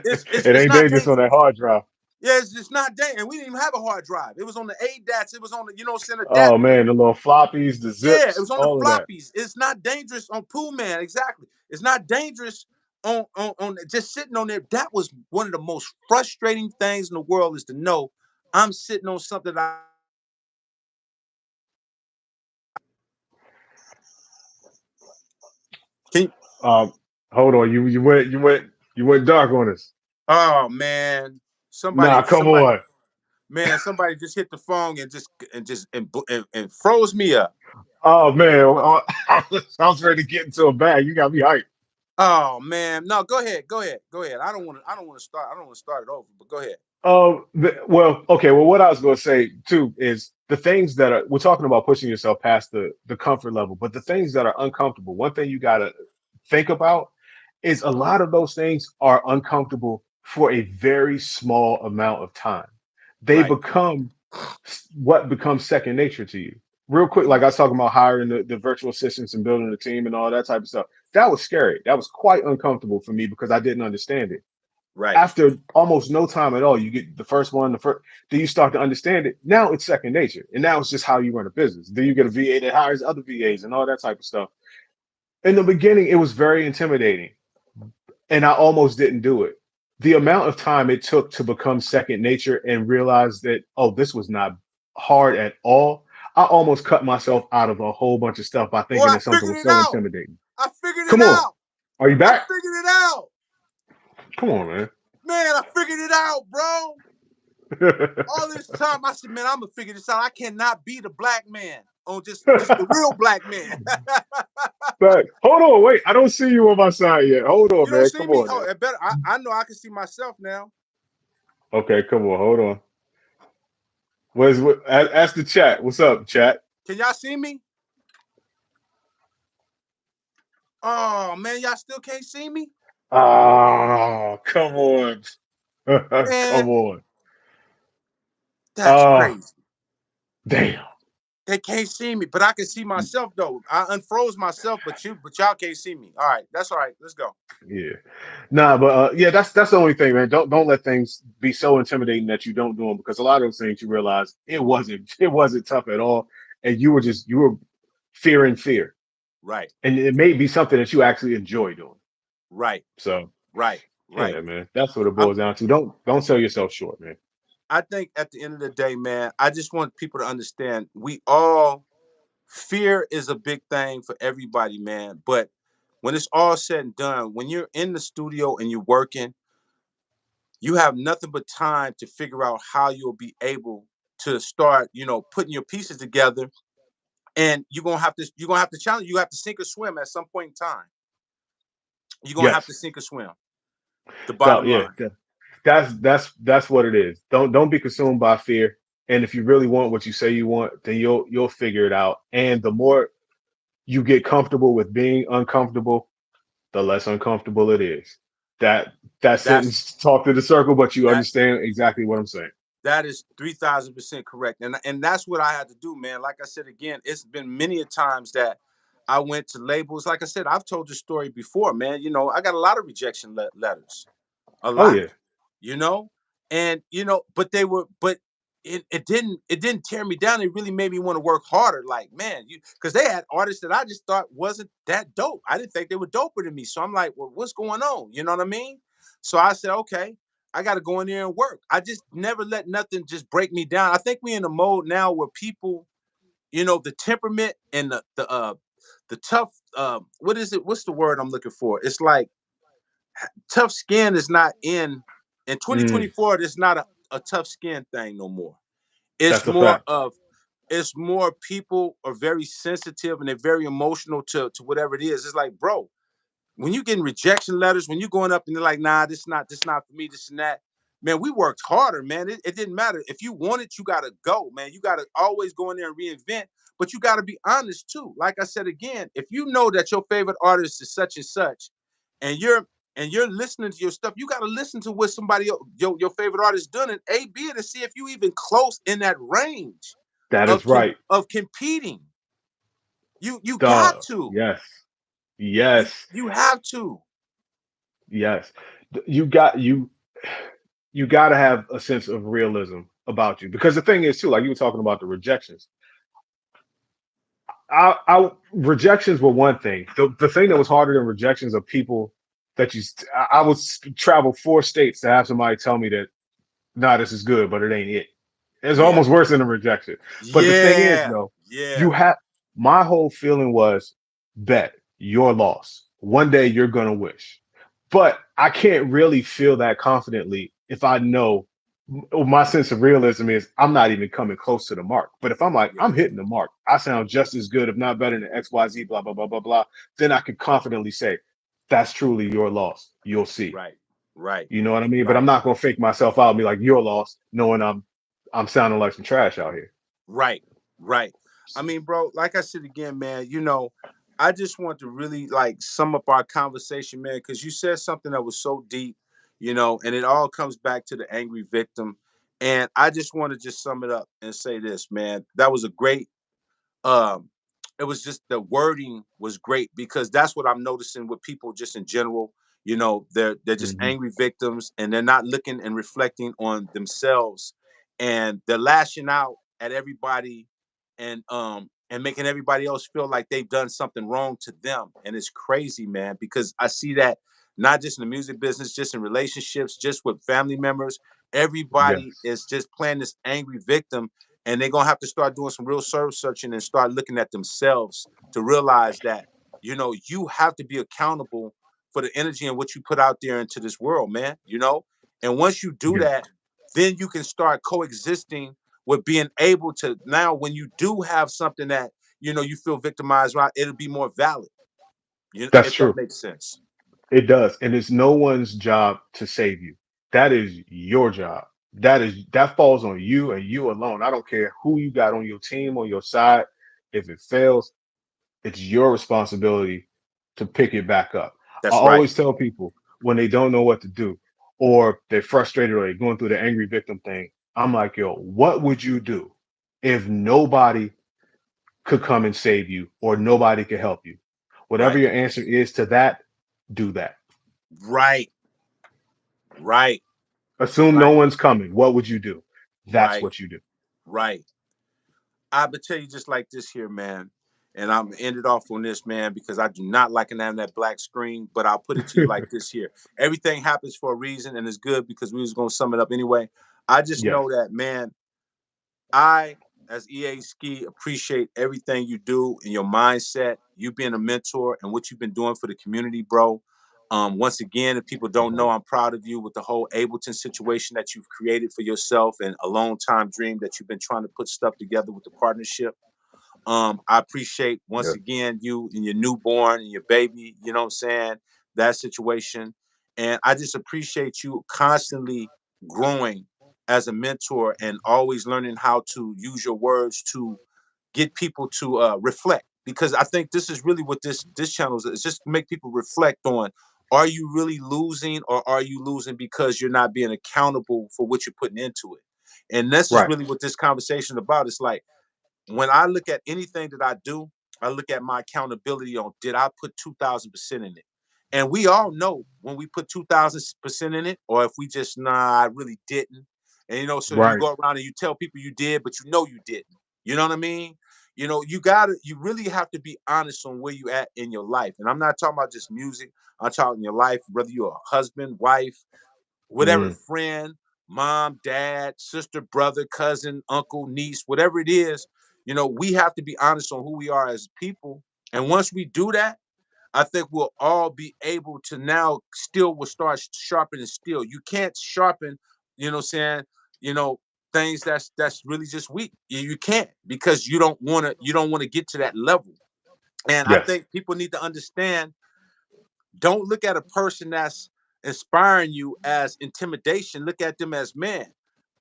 It's it's,
It
it's
ain't
not
dangerous on that
dangerous.
hard drive.
Yeah, it's not dangerous. And we didn't even have a hard drive. It was on the ADATs. It was on the, center
Oh
DAT.
man, the little floppies, the
Yeah, it
zips,
was on the
all of that.
floppies. It's not dangerous on Pool Man. Exactly. It's not dangerous on just sitting on there. That was one of the most frustrating things in the world is to know I'm sitting on something that can.
Um, hold on, you went dark on us.
Oh man,
Nah,
somebody
come
somebody
on.
man, somebody just hit the phone and froze me up.
Oh man, I was ready to get into a bag. You got me hyped.
Oh man, no, go ahead. I don't want to start it over, but go ahead.
Well, okay. Well, what I was going to say too is the things that are we're talking about pushing yourself past the comfort level, but the things that are uncomfortable. One thing you got to think about is a lot of those things are uncomfortable for a very small amount of time. They
Right.
become what becomes second nature to you. Real quick, like I was talking about hiring the virtual assistants and building a team and all that type of stuff. That was scary. That was quite uncomfortable for me because I didn't understand it.
Right.
After almost no time at all, you get the first one, the first, then you start to understand it. Now it's second nature, and now it's just how you run a business. Then you get a VA that hires other VAs and all that type of stuff. In the beginning, it was very intimidating, and I almost didn't do it. The amount of time it took to become second nature and realize that, oh, this was not hard at all. I almost cut myself out of a whole bunch of stuff by
Boy,
thinking
I
that something
figured
was
it
so
out.
intimidating.
I figured it
Come on,
out.
are you
I
back?
figured it out.
Come on, man.
Man, I figured it out, bro. All this time, I said, man, I'm gonna figure this out. I cannot be the black man on just the real black man.
But hold on, wait. I don't see you on my side yet. Hold on,
You don't
man.
see
Come
me?
on
Oh,
now.
I better. I know I can see myself now.
Okay, come on. Hold on. Ask the chat. What's up, chat?
Can y'all see me? Oh man, y'all still can't see me?
Oh, come on.
Man,
Come on.
that's
Oh,
crazy.
damn.
They can't see me, but I can see myself though. I unfroze myself, but y'all can't see me. All right, that's all right. Let's go.
Yeah. Nah, but yeah, that's the only thing, man. Don't let things be so intimidating that you don't do them because a lot of those things you realize it wasn't tough at all, and you were fearing fear,
Right,
and it may be something that you actually enjoy doing.
right,
So
right, right.
yeah, man, that's what it
I'm
boils down to. Don't sell yourself short, man.
I think at the end of the day, man, I just want people to understand we all fear is a big thing for everybody, man. But when it's all said and done, when you're in the studio and you're working, you have nothing but time to figure out how you'll be able to start, putting your pieces together. And you're gonna have to challenge. You have to sink or swim at some point in time. You're gonna have
Yes.
to sink or swim. The
So
bottom
yeah,
line.
that's what it is. Don't be consumed by fear. And if you really want what you say you want, then you'll figure it out. And the more you get comfortable with being uncomfortable, the less uncomfortable it is. That that
That's
sentence talk to the circle, but you
that
understand exactly what I'm saying.
that is 3,000% correct. And that's what I had to do, man. Like I said again, it's been many a times that I went to labels. Like I said, I've told this story before, man. I got a lot of rejection letters. A
Oh
lot.
yeah,
you know and but they were but it didn't tear me down. It really made me want to work harder, like, man, you because they had artists that I just thought wasn't that dope. I didn't think they were doper than me, so I'm like, well, what's going on, you know what I mean? So I said, okay, I got to go in there and work. I just never let nothing just break me down. I think we in a mode now where people, the temperament and the tough, what is it, what's the word I'm looking for? It's like tough skin is not in
mm,
2024. It's not a tough skin thing no more. It's
that's a
more
fact.
of it's more people are very sensitive and they're very emotional to whatever it is. It's like, bro, when you getting rejection letters, when you going up and they're like, nah, this not for me, this and that. Man, we worked harder, man. It didn't matter. If you want it, you gotta go, man. You gotta always go in there and reinvent, but you gotta be honest too. Like I said again, if you know that your favorite artist is such and such, and you're listening to your stuff, you gotta listen to what somebody your favorite artist done and A B it and see if you even close in that range
That
of
is right.
competing. You got
Duh.
to.
Yes.
You
Yes.
you have to.
Yes. You got you got to have a sense of realism about you, because the thing is too, like you were talking about the rejections. Rejections were one thing. The thing that was harder than rejections are people that I would travel 4 states to have somebody tell me that, nah, this is good, but it ain't it. It's
Yeah.
almost worse than a rejection. But the thing is,
Yeah.
though, you
Yeah.
have my whole feeling was, bet your loss. One day you're gonna wish. But I can't really feel that confidently if I know my sense of realism is I'm not even coming close to the mark. But if I'm like,
Yeah.
I'm hitting the mark, I sound just as good, if not better than XYZ, blah, blah, blah, blah, blah, then I could confidently say, that's truly your loss. You'll see.
Right. Right.
You know what I mean? But I'm
Right.
not gonna fake myself out and be like, you're lost, knowing I'm sounding like some trash out here.
Right. Right. I mean, bro, like I said again, man, I just want to really like sum up our conversation, man, because you said something that was so deep, and it all comes back to the angry victim. And I just want to just sum it up and say this, man. That was a great um it was just the wording was great because that's what I'm noticing with people just in general. They're just
Hmm.
angry victims and they're not looking and reflecting on themselves, and they're lashing out at everybody and making everybody else feel like they've done something wrong to them. And it's crazy, man, because I see that not just in the music business, just in relationships, just with family members. Everybody
Yes.
is just playing this angry victim, and they're gonna have to start doing some real soul searching and start looking at themselves to realize that you have to be accountable for the energy and what you put out there into this world, man. And once you do
Yeah.
that, then you can start coexisting with being able to, now when you do have something that you feel victimized, right, it'll be more valid,
That's
if that
true.
makes sense.
It does. And it's no one's job to save you. That is your job. That falls on you and you alone. I don't care who you got on your team, on your side. If it fails, it's your responsibility to pick it back up. I
That's right.
always tell people when they don't know what to do or they're frustrated or they're going through the angry victim thing, I'm like, yo, what would you do if nobody could come and save you or nobody could help you? Whatever
Right.
your answer is to that, do that.
Right. Right.
Assume no
Right.
one's coming. What would you do? That's
Right.
what you do.
Right. I would tell you just like this here, man. And I'm gonna end it off on this, man, because I do not like having that black screen. But I'll put it to you like this here: everything happens for a reason, and it's good because we was gonna sum it up anyway. I just
Yes.
know that, man. I, as EA Ski, appreciate everything you do and your mindset, you being a mentor, and what you've been doing for the community, bro. Once again, if people
You,
don't know,
brother.
I'm proud of you with the whole Ableton situation that you've created for yourself and a long time dream that you've been trying to put stuff together with the partnership. I appreciate once
Yes.
again you and your newborn and your baby, you know what I'm saying, that situation. And I just appreciate you constantly growing as a mentor and always learning how to use your words to get people to reflect. because I think this is really what this channel is. It's just to make people reflect on: are you really losing, or are you losing because you're not being accountable for what you're putting into it? And this is
Right.
really what this conversation is about. It's like, when I look at anything that I do, I look at my accountability on, did I put 2,000% in it? And we all know when we put 2,000% in it, or if we just, nah, I really didn't. And so you
Right.
go around and you tell people you did, but you didn't. You know what I mean? You really have to be honest on where you at in your life. And I'm not talking about just music. I'm talking your life, whether you're a husband, wife, whatever,
Mm.
friend, mom, dad, sister, brother, cousin, uncle, niece, whatever it is. We have to be honest on who we are as people. And once we do that, I think we'll all be able to now still will start sharpening steel. You can't sharpen, you know what I'm saying, you know, things that's really just weak. You can't, because you don't want to get to that level. And I
Yes.
think people need to understand, don't look at a person that's inspiring you as intimidation. Look at them as, man,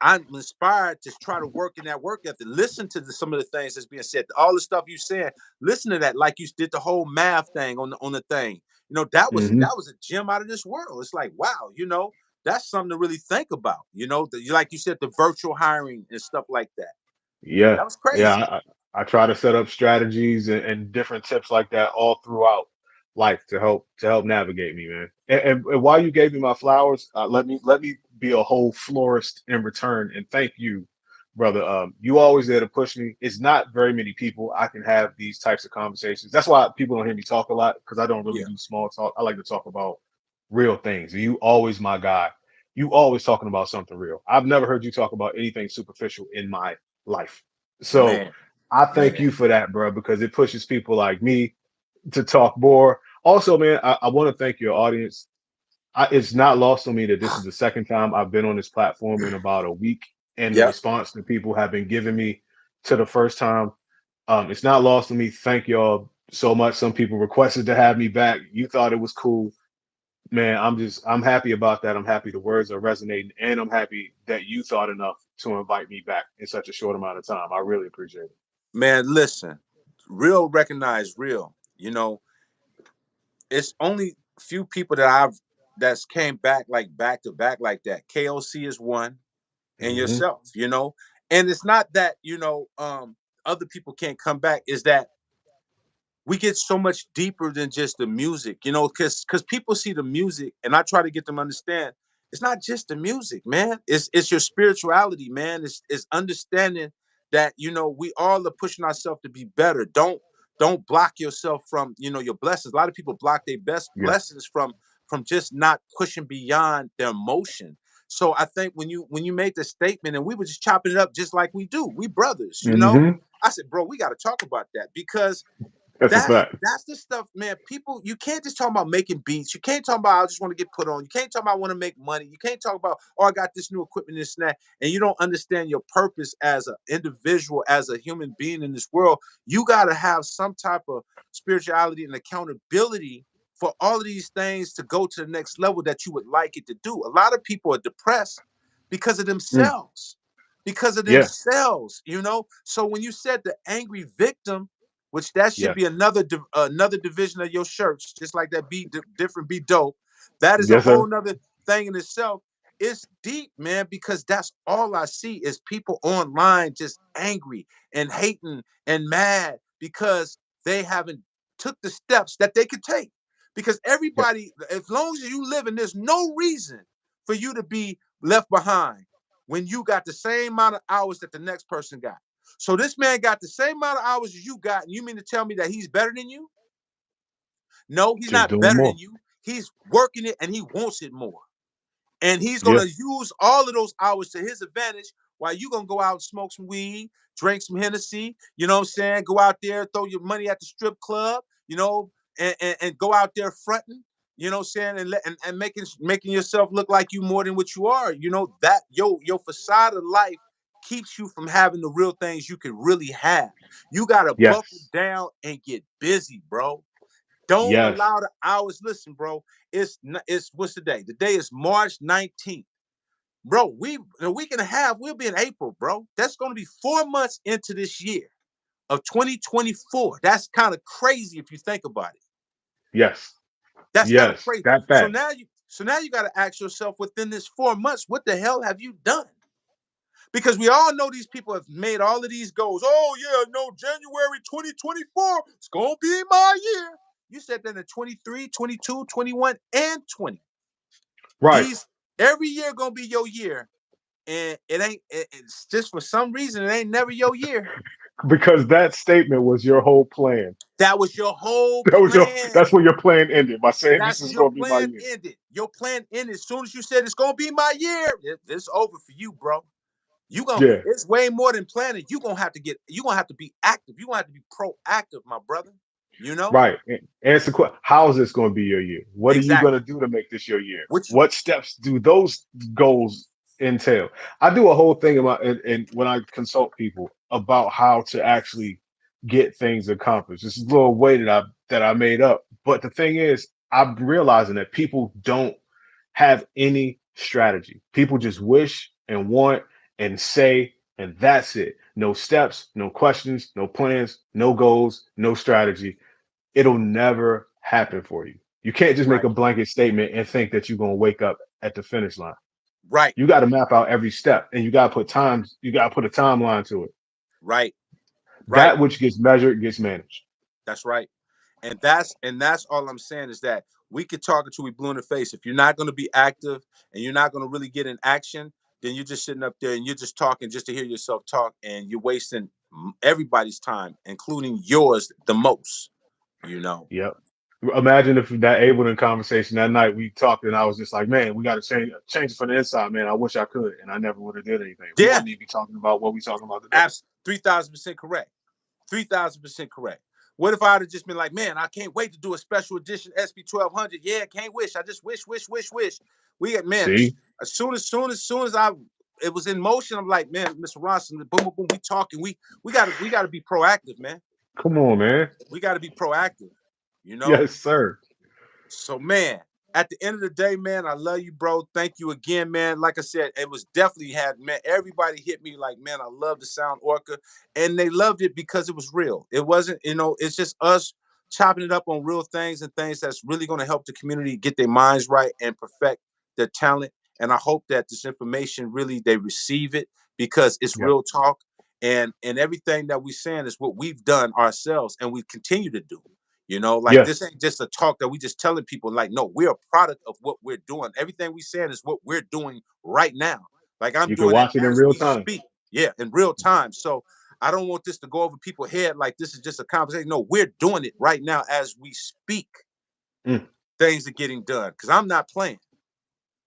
I'm inspired to try to work in that work ethic. Listen to some of the things that's being said, all the stuff you saying. Listen to that, like you did the whole math thing on the thing. That was
Hmm.
that was a gem out of this world. It's like, wow, that's something to really think about. Like you said, the virtual hiring and stuff like that.
Yeah.
That was
Yeah.
crazy.
I try to set up strategies and different tips like that all throughout life to help navigate me, man. And while you gave me my flowers, let me be a whole florist in return and thank you, brother. You always there to push me. It's not very many people I can have these types of conversations. That's why people don't hear me talk a lot, because I don't really
Yeah,
do small talk. I like to talk about real things. You always my guy. You always talking about something real. I've never heard you talk about anything superficial in my life. So
man,
I thank
man.
you for that, bro, because it pushes people like me to talk more. Also, man, I want to thank your audience. It's not lost on me that this is the second time I've been on this platform in about a week, and the
Yep,
response that people have been giving me to the first time, it's not lost on me. Thank y'all so much. Some people requested to have me back. You thought it was cool, man. I'm happy about that. I'm happy the words are resonating, and I'm happy that you thought enough to invite me back in such a short amount of time. I really appreciate it.
man. Listen, real recognize real. It's only few people that's came back, like back to back like that. KOC is one, and
Hmm.
yourself. And it's not that other people can't come back. Is that we get so much deeper than just the music, because people see the music, and I try to get them to understand it's not just the music, man. It's your spirituality, man. It's understanding that we all are pushing ourselves to be better. Don't block yourself from your blessings. A lot of people block their best
Yeah.
blessings from just not pushing beyond their emotion. So I think when you made the statement, and we were just chopping it up just like we do, we brothers.
Hmm.
I said, bro, we got to talk about that, because
That's a
that's
fact.
that's the stuff, man. People, you can't just talk about making beats. You can't talk about I just want to get put on. You can't talk about I want to make money. You can't talk about, oh, I got this new equipment, this and that, and you don't understand your purpose as an individual, as a human being in this world. You got to have some type of spirituality and accountability for all of these things to go to the next level that you would like it to do. A lot of people are depressed because of
Mm.
themselves, because of
Yeah.
themselves. So when you said the angry victim, which that should
Yeah.
be another division of your shirts, just like that be different, be dope. That is a
Yes,
whole
sir.
nother thing in itself. It's deep, man, because that's all I see is people online just angry and hating and mad because they haven't took the steps that they could take. Because
Yeah.
everybody, as long as you live, and there's no reason for you to be left behind when you got the same amount of hours that the next person got. So this man got the same amount of hours as you got, and you mean to tell me that he's better than you? No, he's
Just
not
doing
better
more.
than you. He's working it, and he wants it more. And he's
Yeah.
gonna use all of those hours to his advantage, while you gonna go out and smoke some weed, drink some Hennessy, you know what I'm saying? Go out there, throw your money at the strip club, and go out there fronting, you know what I'm saying, and making yourself look like you more than what you are. That your facade of life keeps you from having the real things you could really have. You gotta buckle
Yes.
down and get busy, bro. Don't
Yes.
allow the hours. Listen, bro. It's what's the day? The day is March 19th. Bro, in a week and a half, we'll be in April, bro. That's gonna be 4 months into this year. of 2024. That's kind of crazy if you think about it.
Yes.
That's kind of
Yes.
crazy.
That
So
fact.
now you got to ask yourself within this 4 months, what the hell have you done? Because we all know these people have made all of these goals. Oh yeah, no, January 2024, it's gonna be my year. You said that in 23, 22, 21, and 20.
Right.
These every year gonna be your year. And it's just for some reason it ain't never your year.
Because that statement was your whole plan.
That was your whole
That was your
plan.
that's where your plan ended by saying this
That's
is
your
gonna be my
plan
year.
ended. Your plan ended as soon as you said it's gonna be my year. It's over for you, bro.
Yeah.
It's way more than planning. You're gonna have to be active. You're gonna have to be proactive, my brother. You know?
Right. Answer question. How is this going to be your year? What are you going to
Exactly.
do to make this your year?
Which
What steps do those goals entail? I do a whole thing about and when I consult people about how to actually get things accomplished. This is a little way that I made up. But the thing is, I'm realizing that people don't have any strategy. People just wish and want and say, and that's it. No steps, no questions, no plans, no goals, no strategy. It'll never happen for you. You can't just make
right,
a blanket statement and think that you're going to wake up at the finish line.
right,
You got to map out every step and you got to put a timeline to it.
right, right.
That which gets measured gets managed.
That's right. And that's all I'm saying is that we could talk until we blue in the face. If you're not going to be active and you're not going to really get in action, then you're just sitting up there and you're just talking just to hear yourself talk, and you're wasting everybody's time, including yours, the most. You know?
Yep. Imagine if that Ableton conversation that night we talked and I was just like, man, we got to change it from the inside, man. I wish I could, and I never would have did anything. We
Yeah,
wouldn't even be talking about what we talking about today.
3,000% correct. 3,000% correct. What if I'd have just been like, man, I can't wait to do a special edition SB 1200? Yeah, can't wish. I just wish. We got man.
See,
As soon as I it was in motion, I'm like, man, Mr. Ronson, boom, boom, boom. We talking. We gotta be proactive, man.
come on, man.
We gotta be proactive. You know.
Yes, sir.
So, man, at the end of the day, man, I love you, bro. Thank you again, man. Like I said, it was definitely man. Everybody hit me like, man, I love the sound orca, and they loved it because it was real. It wasn't, it's just us chopping it up on real things and things that's really going to help the community get their minds right and perfect their talent. And I hope that this information really they receive it because it's
Yep.
real talk, and everything that we're saying is what we've done ourselves and we continue to do. Like this
Yes.
ain't just a talk that we just telling people. Like, no, we're a product of what we're doing. Everything we saying is what we're doing right now. Like I'm
You can
doing it
watch it in
as
real
we
time.
speak. Yeah, in real time. So I don't want this to go over people's head like this is just a conversation. No, we're doing it right now as we speak.
Mm,
Things are getting done because I'm not playing.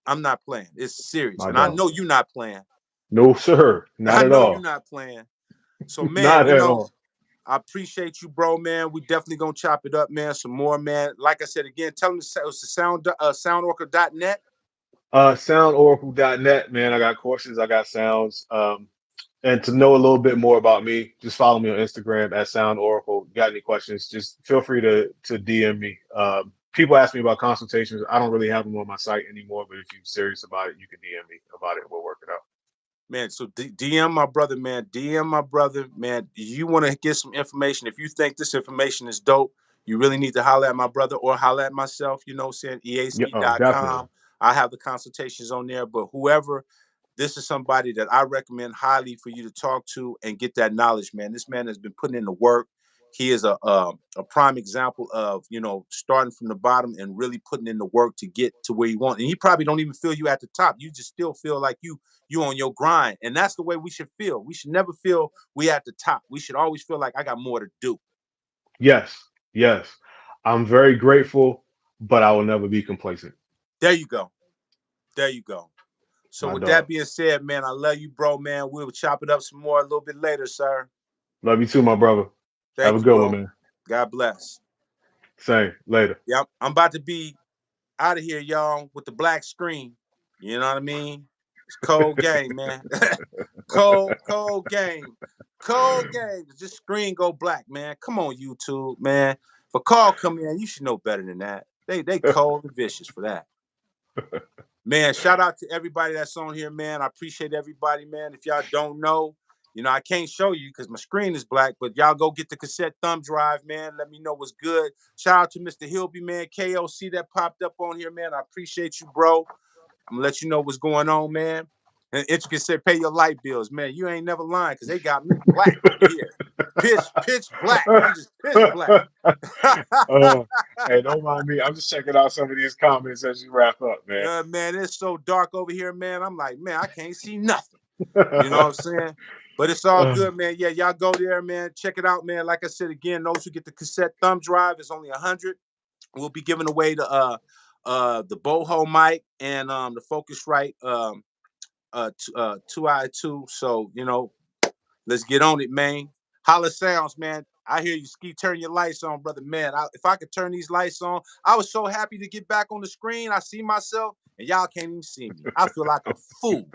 I'm not playing. It's serious,
my
and I
dog.
know you're not playing.
No, sir. Not
I
at
know you're
all.
not playing. So, man,
Not at all.
I appreciate you, bro, man. We definitely gonna chop it up, man. Some more, man. Like I said again, tell them it's the soundorca.net.
Soundoracle.net, man. I got courses, I got sounds. And to know a little bit more about me, just follow me on Instagram at Sound Oracle. Got any questions? Just feel free to DM me. People ask me about consultations. I don't really have them on my site anymore, but if you're serious about it, you can DM me about it. We'll work it out.
Man, so DM my brother, man. DM my brother, man. You want to get some information? If you think this information is dope, you really need to holler at my brother or holler at myself, saying
Yeah, oh, definitely.
easp.com. I have the consultations on there, but whoever, this is somebody that I recommend highly for you to talk to and get that knowledge, man. This man has been putting in the work. He is a prime example of starting from the bottom and really putting in the work to get to where you want. And he probably don't even feel you at the top. You just still feel like you on your grind, and that's the way we should feel. We should never feel we at the top. We should always feel like I got more to do.
Yes, yes. I'm very grateful, but I will never be complacent.
There you go. There you go. So
My
with that
dog.
being said, man, I love you, bro, man. We'll chop it up some more a little bit later, sir.
Love you too, my brother. Have a
Thank you,
good one,
bro.
man.
God bless.
Same. Later.
Yep, I'm about to be out of here, y'all, with the black screen. You know what I mean? It's cold game, man. Cold game. Cold game. Just screen go black, man. Come on, YouTube, man. If a call come in, you should know better than that. They cold and vicious for that. Man, shout out to everybody that's on here, man. I appreciate everybody, man. If y'all don't know, You know, I can't show you because my screen is black, but y'all go get the cassette thumb drive, man. Let me know what's good. Shout out to Mr. Hilby, man. KOC that popped up on here, man. I appreciate you, bro. I'm gonna let you know what's going on, man. And Intricate said, pay your light bills, man. You ain't never lying because they got me black over here. Pitch black. I'm just pitch black.
Hey, don't mind me. I'm just checking out some of these comments as you wrap up, man.
Man, it's so dark over here, man. I'm like, man, I can't see nothing. You know what I'm saying? But it's all good, man. Yeah, y'all go there, man. Check it out, man. Like I said again, those who get the cassette thumb drive is only 100. We'll be giving away the boho mic and the Focusrite 2i2. So, you know, let's get on it, man. Holla Sounds, man. I hear you, Ski. Turn your lights on, brother. Man, if I could turn these lights on, I was so happy to get back on the screen. I see myself, and y'all can't even see me. I feel like a fool,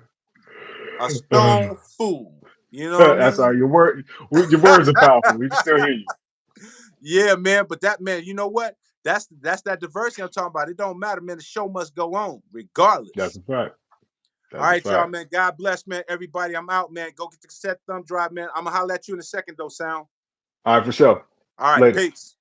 a stone fool. You know what I
That's all
mean?
right. Your words are powerful. We can still hear you.
Yeah, man. But that, man, you know what? That's that diversity I'm talking about. It don't matter, man. The show must go on,
That's
regardless.
a fact.
All
That's a
right, y'all,
fact.
man. God bless, man. Everybody, I'm out, man. Go get the cassette thumb drive, man. I'm gonna holler at you in a second, though, Sound.
All right, for sure.
All right,
Later.
peace.